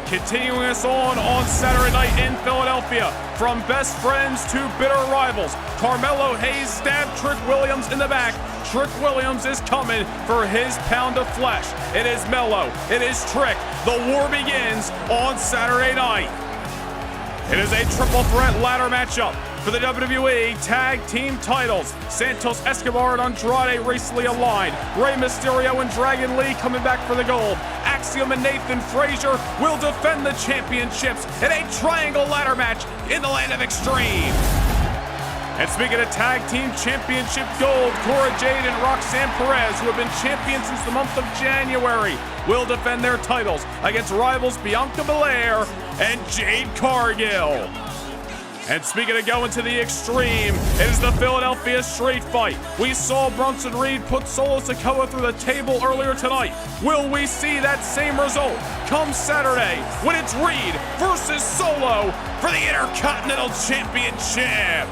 Continuing us on Saturday night in Philadelphia, from best friends to bitter rivals, Carmelo Hayes stabbed Trick Williams in the back, Trick Williams is coming for his pound of flesh. It is Mello. It is Trick. The war begins on Saturday night. It is a triple threat ladder matchup for the WWE Tag Team titles. Santos Escobar and Andrade recently aligned. Rey Mysterio and Dragon Lee coming back for the gold. Axiom and Nathan Frazier will defend the championships in a triangle ladder match in the land of extreme. And speaking of Tag Team Championship gold, Cora Jade and Roxanne Perez, who have been champions since the month of January, will defend their titles against rivals Bianca Belair and Jade Cargill. And speaking of going to the extreme, it is the Philadelphia Street Fight. We saw Bronson Reed put Solo Sikoa through the table earlier tonight. Will we see that same result come Saturday when it's Reed versus Solo for the Intercontinental Championship?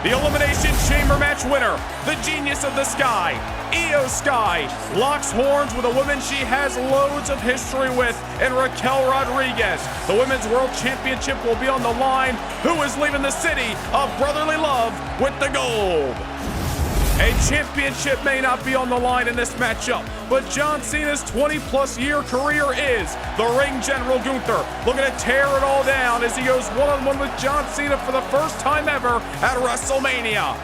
The Elimination Chamber match winner, the Genius of the Sky, Io Sky, locks horns with a woman she has loads of history with in Raquel Rodriguez. The Women's World Championship will be on the line. Who is leaving the city of brotherly love with the gold? A championship may not be on the line in this matchup, but John Cena's 20-plus year career is. The ring general Gunther looking to tear it all down as he goes one-on-one with John Cena for the first time ever at WrestleMania.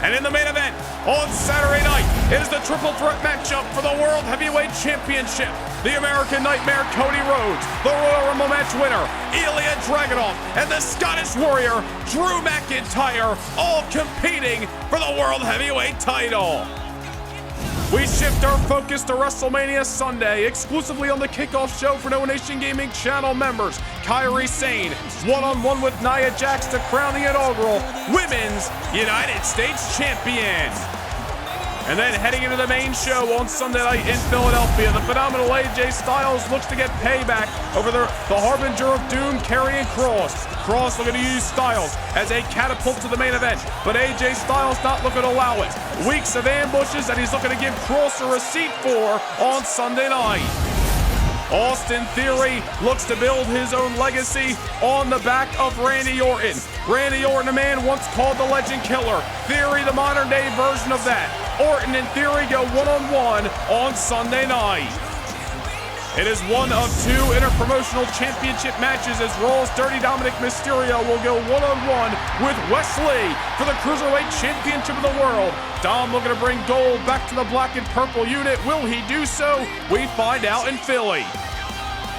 And in the main event on Saturday night, it is the triple threat matchup for the World Heavyweight Championship. The American Nightmare Cody Rhodes, the Royal Rumble match winner, Ilya Dragunov, and the Scottish Warrior, Drew McIntyre, all competing for the World Heavyweight title. We shift our focus to WrestleMania Sunday, exclusively on the kickoff show for No Nation Gaming channel members. Kairi Sane, one-on-one with Nia Jax to crown the inaugural Women's United States Champion. And then heading into the main show on Sunday night in Philadelphia, the phenomenal AJ Styles looks to get payback over the Harbinger of Doom, Karrion Kross. Kross looking to use Styles as a catapult to the main event, but AJ Styles not looking to allow it. Weeks of ambushes that he's looking to give Kross a receipt for on Sunday night. Austin Theory looks to build his own legacy on the back of Randy Orton. Randy Orton, a man once called the Legend Killer. Theory, the modern day version of that. Orton and Theory go one-on-one on Sunday night. It is one of two interpromotional championship matches as Raw's Dirty Dominic Mysterio will go one-on-one with Wesley for the Cruiserweight Championship of the World. Dom looking to bring gold back to the black and purple unit. Will he do so? We find out in Philly.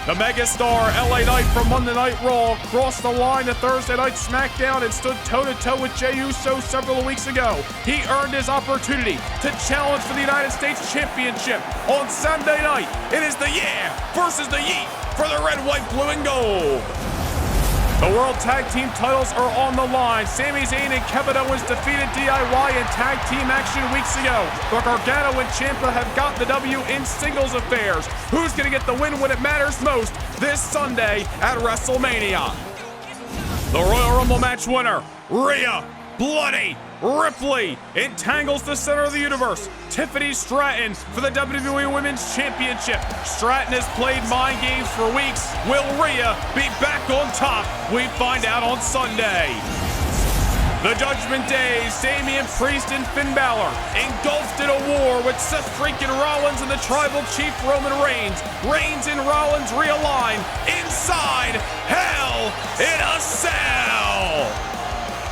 The megastar LA Knight from Monday Night Raw crossed the line to Thursday Night SmackDown and stood toe-to-toe with Jey Uso several weeks ago. He earned his opportunity to challenge for the United States Championship. On Sunday night, it is the Yeah versus the Yeet for the red, white, blue, and gold. The World Tag Team titles are on the line. Sami Zayn and Kevin Owens defeated DIY in tag team action weeks ago. But Gargano and Ciampa have got the W in singles affairs. Who's going to get the win when it matters most this Sunday at WrestleMania? The Royal Rumble match winner, Rhea Bloody Ripley, entangles the center of the universe, Tiffany Stratton, for the WWE Women's Championship. Stratton has played mind games for weeks. Will Rhea be back on top? We find out on Sunday. The Judgment Day, Damian Priest and Finn Balor engulfed in a war with Seth freaking Rollins and the Tribal Chief Roman Reigns. Reigns and Rollins realign inside Hell in a Cell.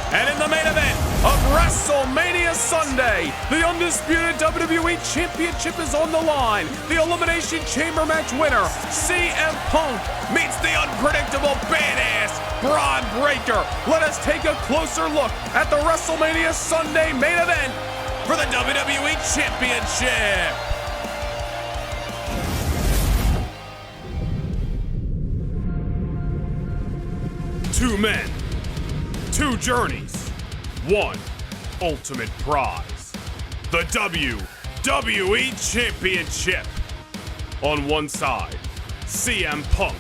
And in the main event of WrestleMania Sunday, the undisputed WWE Championship is on the line. The Elimination Chamber match winner, CM Punk, meets the unpredictable badass Bron Breakker. Let us take a closer look at the WrestleMania Sunday main event for the WWE Championship. Two men, two journeys, one ultimate prize. The WWE Championship. On one side, CM Punk,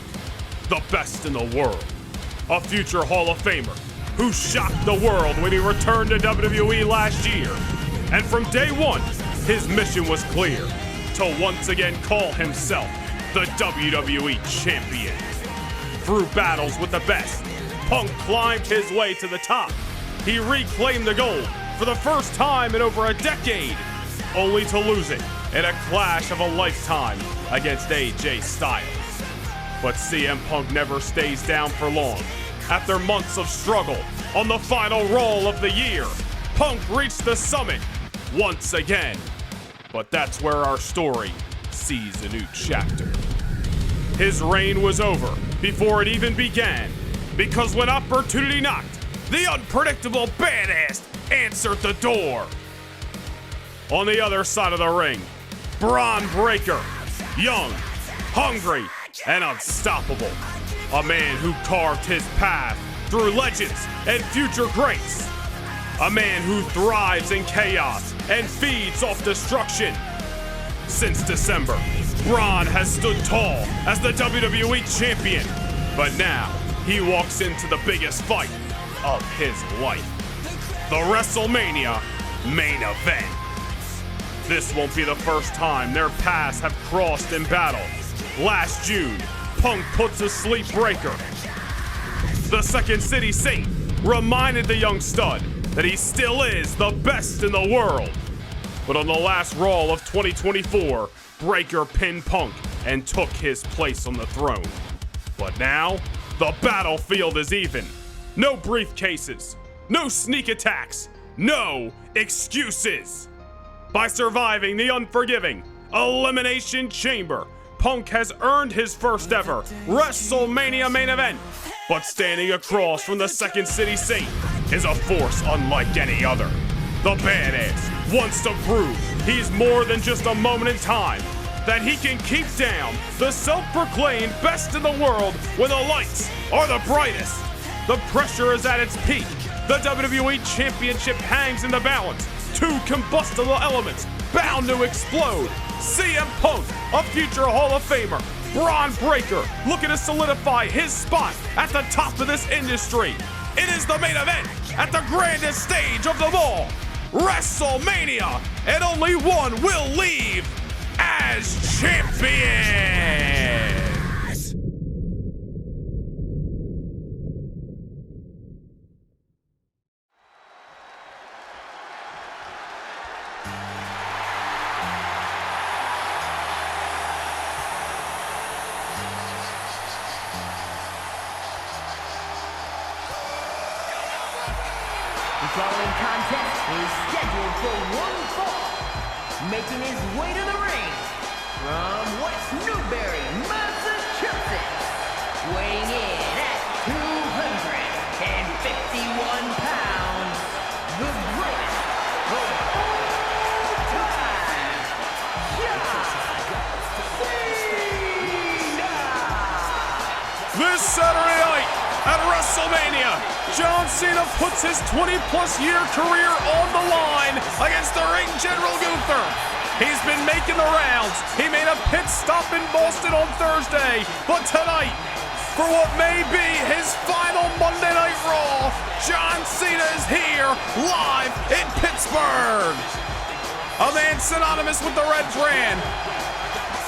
the best in the world. A future Hall of Famer who shocked the world when he returned to WWE last year. And from day one, his mission was clear: to once again call himself the WWE Champion. Through battles with the best, Punk climbed his way to the top. He reclaimed the gold for the first time in over a decade, only to lose it in a clash of a lifetime against AJ Styles. But CM Punk never stays down for long. After months of struggle, on the final Raw of the year, Punk reached the summit once again. But that's where our story sees a new chapter. His reign was over before it even began, because when opportunity knocked, the unpredictable badass answered the door. On the other side of the ring, Bron Breakker, young, hungry, and unstoppable. A man who carved his path through legends and future greats. A man who thrives in chaos and feeds off destruction. Since December, Bron has stood tall as the WWE Champion, but now he walks into the biggest fight of his life. The WrestleMania main event. This won't be the first time their paths have crossed in battle. Last June, Punk puts to sleep Breakker. The Second City Saint reminded the young stud that he still is the best in the world. But on the last Raw of 2024, Breakker pinned Punk and took his place on the throne. But now, the battlefield is even. No briefcases, no sneak attacks, no excuses. By surviving the unforgiving Elimination Chamber, Punk has earned his first ever WrestleMania main event. But standing across from the Second City Saint is a force unlike any other. The badass wants to prove he's more than just a moment in time, that he can keep down the self-proclaimed best in the world when the lights are the brightest. The pressure is at its peak. The WWE Championship hangs in the balance. Two combustible elements bound to explode. CM Punk, a future Hall of Famer. Bron Breakker looking to solidify his spot at the top of this industry. It is the main event at the grandest stage of them all, WrestleMania, and only one will leave as champion. The following contest is scheduled for one fall. Making his way to the ring from West Newbury, Massachusetts, weighing in at 251 pounds, the greatest of all time, John Cena! This Saturday night at WrestleMania, John Cena puts his 20-plus year career on the line against the ring general Gunther. He's been making the rounds. He made a pit stop in Boston on Thursday, but tonight, for what may be his final Monday Night Raw, John Cena is here, live in Pittsburgh. A man synonymous with the red brand.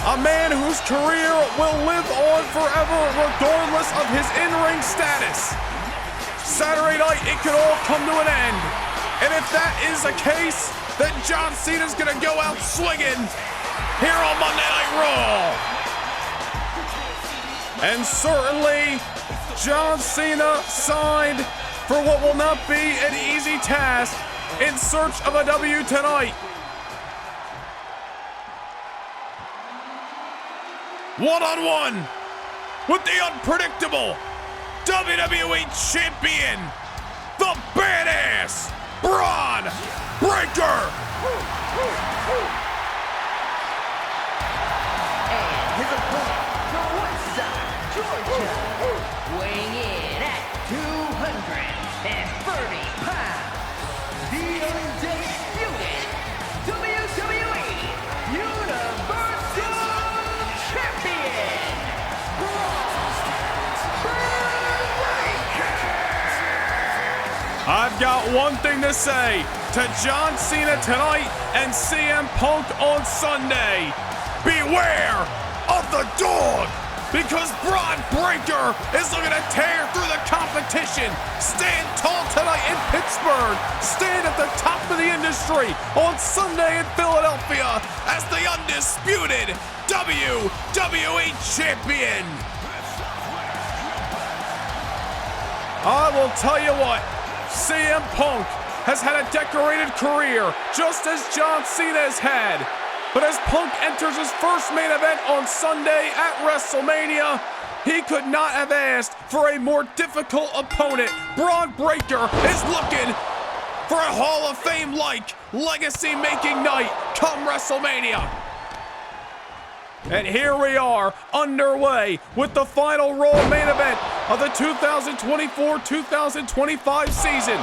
A man whose career will live on forever regardless of his in-ring status. Saturday night, it could all come to an end. And if that is the case, then John Cena's gonna go out swinging here on Monday Night Raw. And certainly, John Cena signed for what will not be an easy task in search of a W tonight. One-on-one with the unpredictable WWE Champion, the badass Bron Breakker. And his opponent from Woodstock, Georgia, weighing in at 230 pounds, the undisputed WWE Universal Champion, Bron Breakker. I've got one thing to say to John Cena tonight and CM Punk on Sunday. Beware of the dog because Bron Breakker is looking to tear through the competition. Stand tall tonight in Pittsburgh. Stand at the top of the industry on Sunday in Philadelphia as the undisputed WWE Champion. I will tell you what, CM Punk has had a decorated career just as John Cena has had. But as Punk enters his first main event on Sunday at WrestleMania, he could not have asked for a more difficult opponent. Bron Breakker is looking for a Hall of Fame-like legacy-making night come WrestleMania. And here we are, underway with the final Raw main event of the 2024-2025 season.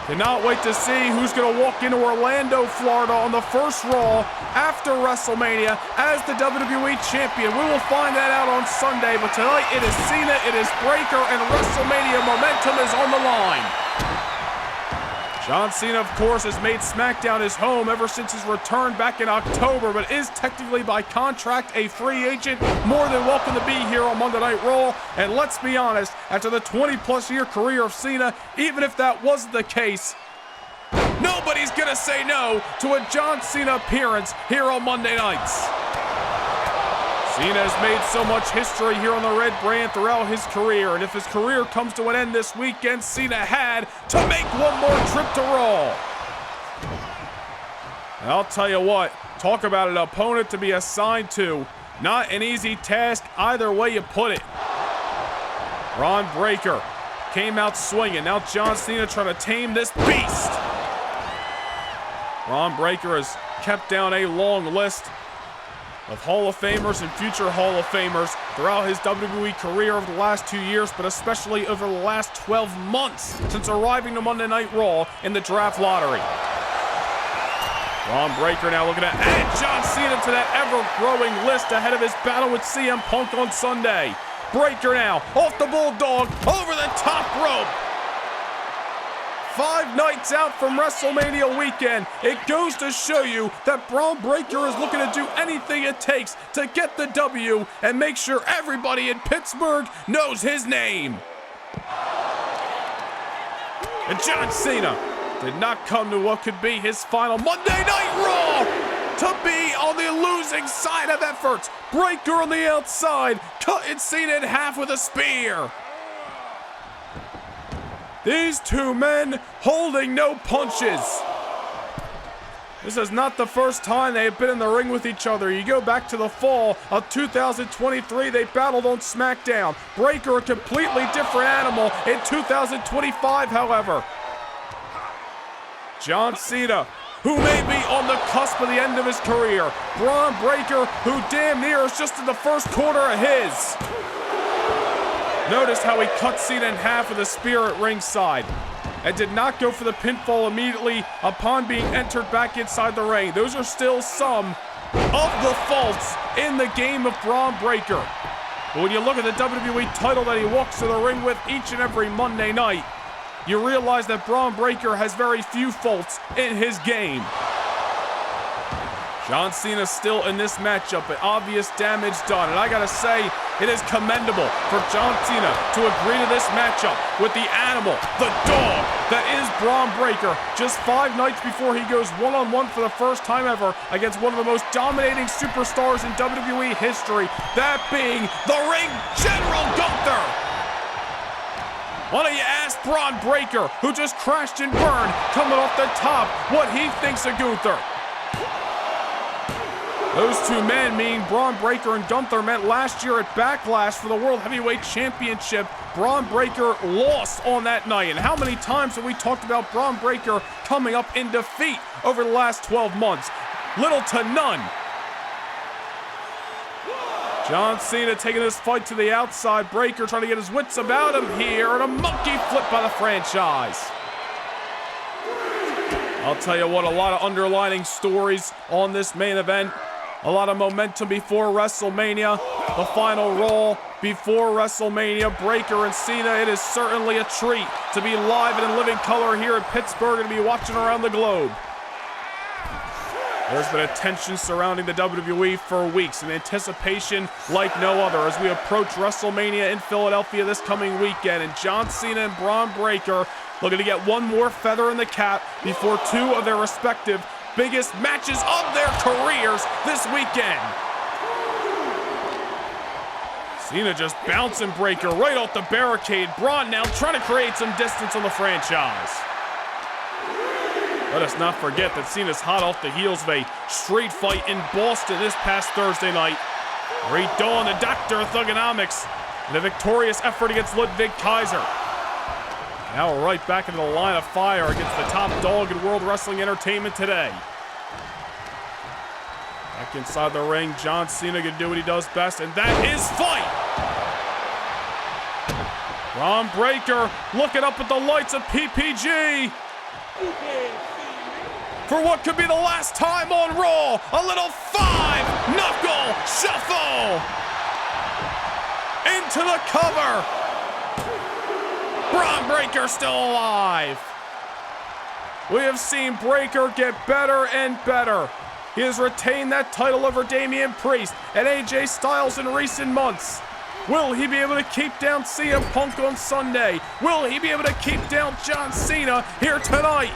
Cannot wait to see who's going to walk into Orlando, Florida on the first Raw after WrestleMania as the WWE Champion. We will find that out on Sunday, but tonight it is Cena, it is Breakker, and WrestleMania momentum is on the line. John Cena, of course, has made SmackDown his home ever since his return back in October, but is technically by contract a free agent. More than welcome to be here on Monday Night Raw. And let's be honest, after the 20-plus year career of Cena, even if that wasn't the case, nobody's gonna say no to a John Cena appearance here on Monday nights. Cena has made so much history here on the Red brand throughout his career, and if his career comes to an end this weekend, Cena had to make one more trip to Raw. And I'll tell you what, talk about an opponent to be assigned to. Not an easy task either way you put it. Bron Breakker came out swinging. Now John Cena trying to tame this beast. Bron Breakker has kept down a long list of Hall of Famers and future Hall of Famers throughout his WWE career over the last 2 years, but especially over the last 12 months since arriving to Monday Night Raw in the draft lottery. Bron Breakker now looking to add John Cena to that ever-growing list ahead of his battle with CM Punk on Sunday. Breakker now off the Bulldog over the top rope. 5 nights out from WrestleMania weekend, it goes to show you that Bron Breakker is looking to do anything it takes to get the W and make sure everybody in Pittsburgh knows his name. And John Cena did not come to what could be his final Monday Night Raw to be on the losing side of efforts. Breakker on the outside, cutting Cena in half with a spear. These two men holding no punches. This is not the first time they have been in the ring with each other. You go back to the fall of 2023, they battled on SmackDown. Breakker, a completely different animal in 2025, however. John Cena, who may be on the cusp of the end of his career. Bron Breakker, who damn near is just in the first quarter of his. Notice how he cut Cena in half with a spear at ringside and did not go for the pinfall immediately upon being entered back inside the ring. Those are still some of the faults in the game of Bron Breakker. But when you look at the WWE title that he walks to the ring with each and every Monday night, you realize that Bron Breakker has very few faults in his game. John Cena still in this matchup, but obvious damage done. And I gotta say, it is commendable for John Cena to agree to this matchup with the animal, the dog, that is Bron Breakker, just 5 nights before he goes one-on-one for the first time ever against one of the most dominating superstars in WWE history, that being the Ring General Gunther. Why don't you ask Bron Breakker, who just crashed and burned coming off the top, what he thinks of Gunther? Those two men, meaning Bron Breakker and Gunther, met last year at Backlash for the World Heavyweight Championship. Bron Breakker lost on that night. And how many times have we talked about Bron Breakker coming up in defeat over the last 12 months? Little to none. John Cena taking this fight to the outside. Breakker trying to get his wits about him here, and a monkey flip by the franchise. I'll tell you what, a lot of underlining stories on this main event. A lot of momentum before WrestleMania. The final Raw before WrestleMania. Breakker and Cena, it is certainly a treat to be live and in living color here in Pittsburgh and to be watching around the globe. There's been a tension surrounding the WWE for weeks, an anticipation like no other as we approach WrestleMania in Philadelphia this coming weekend. And John Cena and Bron Breakker looking to get one more feather in the cap before two of their respective biggest matches of their careers this weekend. Cena just bouncing Breakker right off the barricade. Bron now trying to create some distance on the franchise. Let us not forget that Cena's hot off the heels of a street fight in Boston this past Thursday night, where he donned the Doctor of Thugonomics in a victorious effort against Ludwig Kaiser. Now we're right back into the line of fire against the top dog in World Wrestling Entertainment today. Back inside the ring, John Cena gonna do what he does best, and that is fight! Bron Breakker looking up at the lights of PPG. For what could be the last time on Raw, a little five-knuckle shuffle into the cover. Bron Breakker still alive. We have seen Breakker get better and better. He has retained that title over Damian Priest and AJ Styles in recent months. Will he be able to keep down CM Punk on Sunday? Will he be able to keep down John Cena here tonight?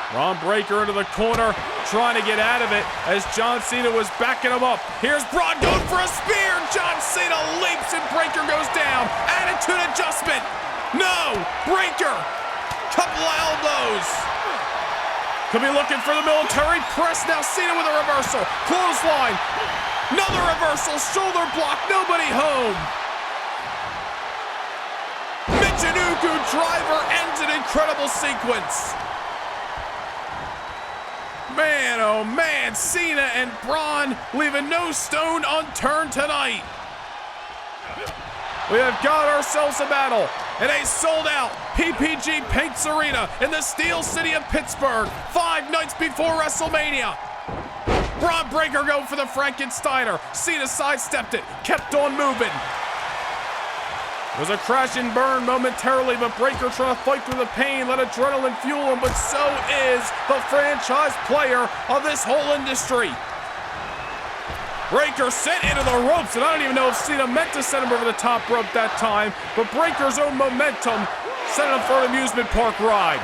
Bron Breakker into the corner, trying to get out of it as John Cena was backing him up. Here's Bron going for a spear. John Cena leaps and Breakker goes down. Attitude adjustment. No, Breakker. Couple of elbows. Could be looking for the military press. Now Cena with a reversal. Clothesline. Another reversal. Shoulder block. Nobody home. Michinoku driver ends an incredible sequence. Man, oh man, Cena and Bron leaving no stone unturned tonight. We have got ourselves a battle in a sold-out PPG Paints Arena in the Steel City of Pittsburgh, 5 nights before WrestleMania. Bron Breakker going for the Frankensteiner. Cena sidestepped it, kept on moving. It was a crash and burn momentarily, but Breakker trying to fight through the pain, let adrenaline fuel him, but so is the franchise player of this whole industry. Breakker sent into the ropes, and I don't even know if Cena meant to send him over the top rope that time, but Breakker's own momentum sent him for an amusement park ride.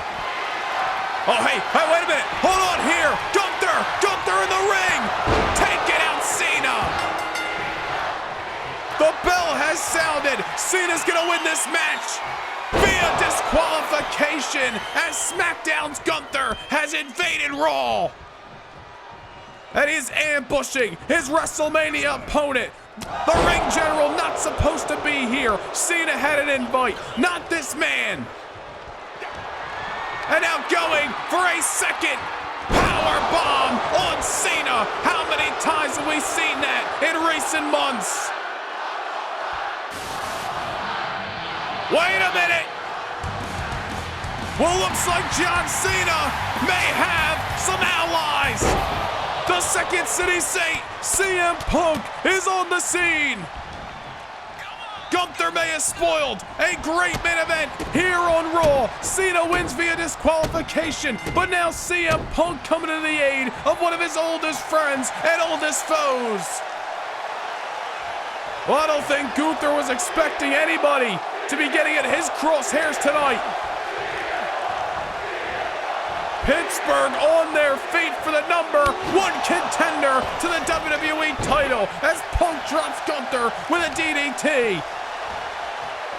Oh, hey, wait a minute. Hold on here. Gunther in the ring. Taking out Cena. The bell has sounded. Cena's gonna win this match via disqualification as SmackDown's Gunther has invaded Raw. And he's ambushing his WrestleMania opponent. The ring general not supposed to be here. Cena had an invite, not this man. And now going for a second power bomb on Cena. How many times have we seen that in recent months? Wait a minute. Well, looks like John Cena may have some allies. The Second City Saint, CM Punk, is on the scene. Gunther may have spoiled a great main event here on Raw. Cena wins via disqualification, but now CM Punk coming to the aid of one of his oldest friends and oldest foes. Well, I don't think Gunther was expecting anybody to be getting at his crosshairs tonight. Pittsburgh on their feet for the #1 contender to the WWE title as Punk drops Gunther with a DDT.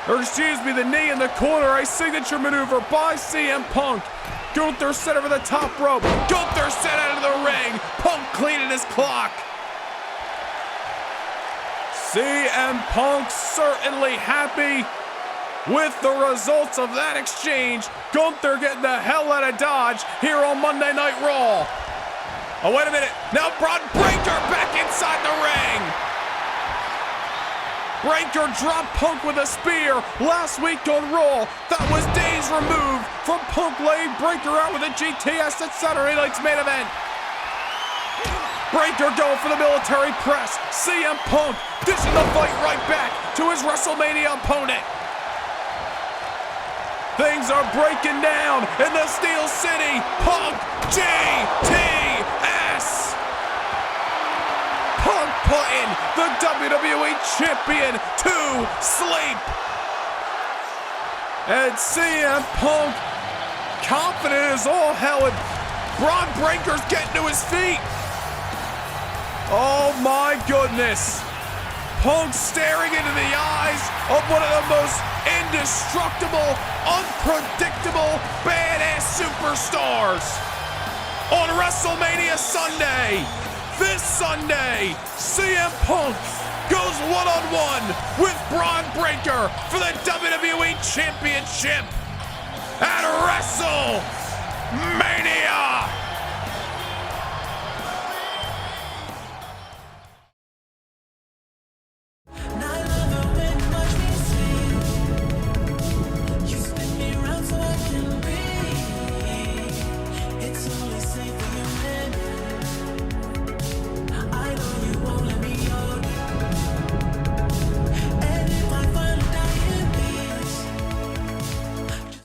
Or excuse me, the knee in the corner, a signature maneuver by CM Punk. Gunther set over the top rope. Gunther set out of the ring. Punk cleaning his clock. CM Punk certainly happy with the results of that exchange. Gunther getting the hell out of Dodge here on Monday Night Raw. Oh, wait a minute. Now Bron Breakker back inside the ring. Breakker dropped Punk with a spear last week on Raw. That was days removed from Punk laying Breakker out with a GTS at Saturday night's main event. Breakker going for the military press. CM Punk dishing the fight right back to his WrestleMania opponent. Things are breaking down in the Steel City. Punk GTS. Punk putting the WWE Champion to sleep. And CM Punk, confident as all hell, and Bron Breakker's getting to his feet. Oh my goodness. Punk staring into the eyes of one of the most indestructible, unpredictable, badass superstars. On WrestleMania Sunday, this Sunday, CM Punk goes one-on-one with Bron Breakker for the WWE Championship at WrestleMania.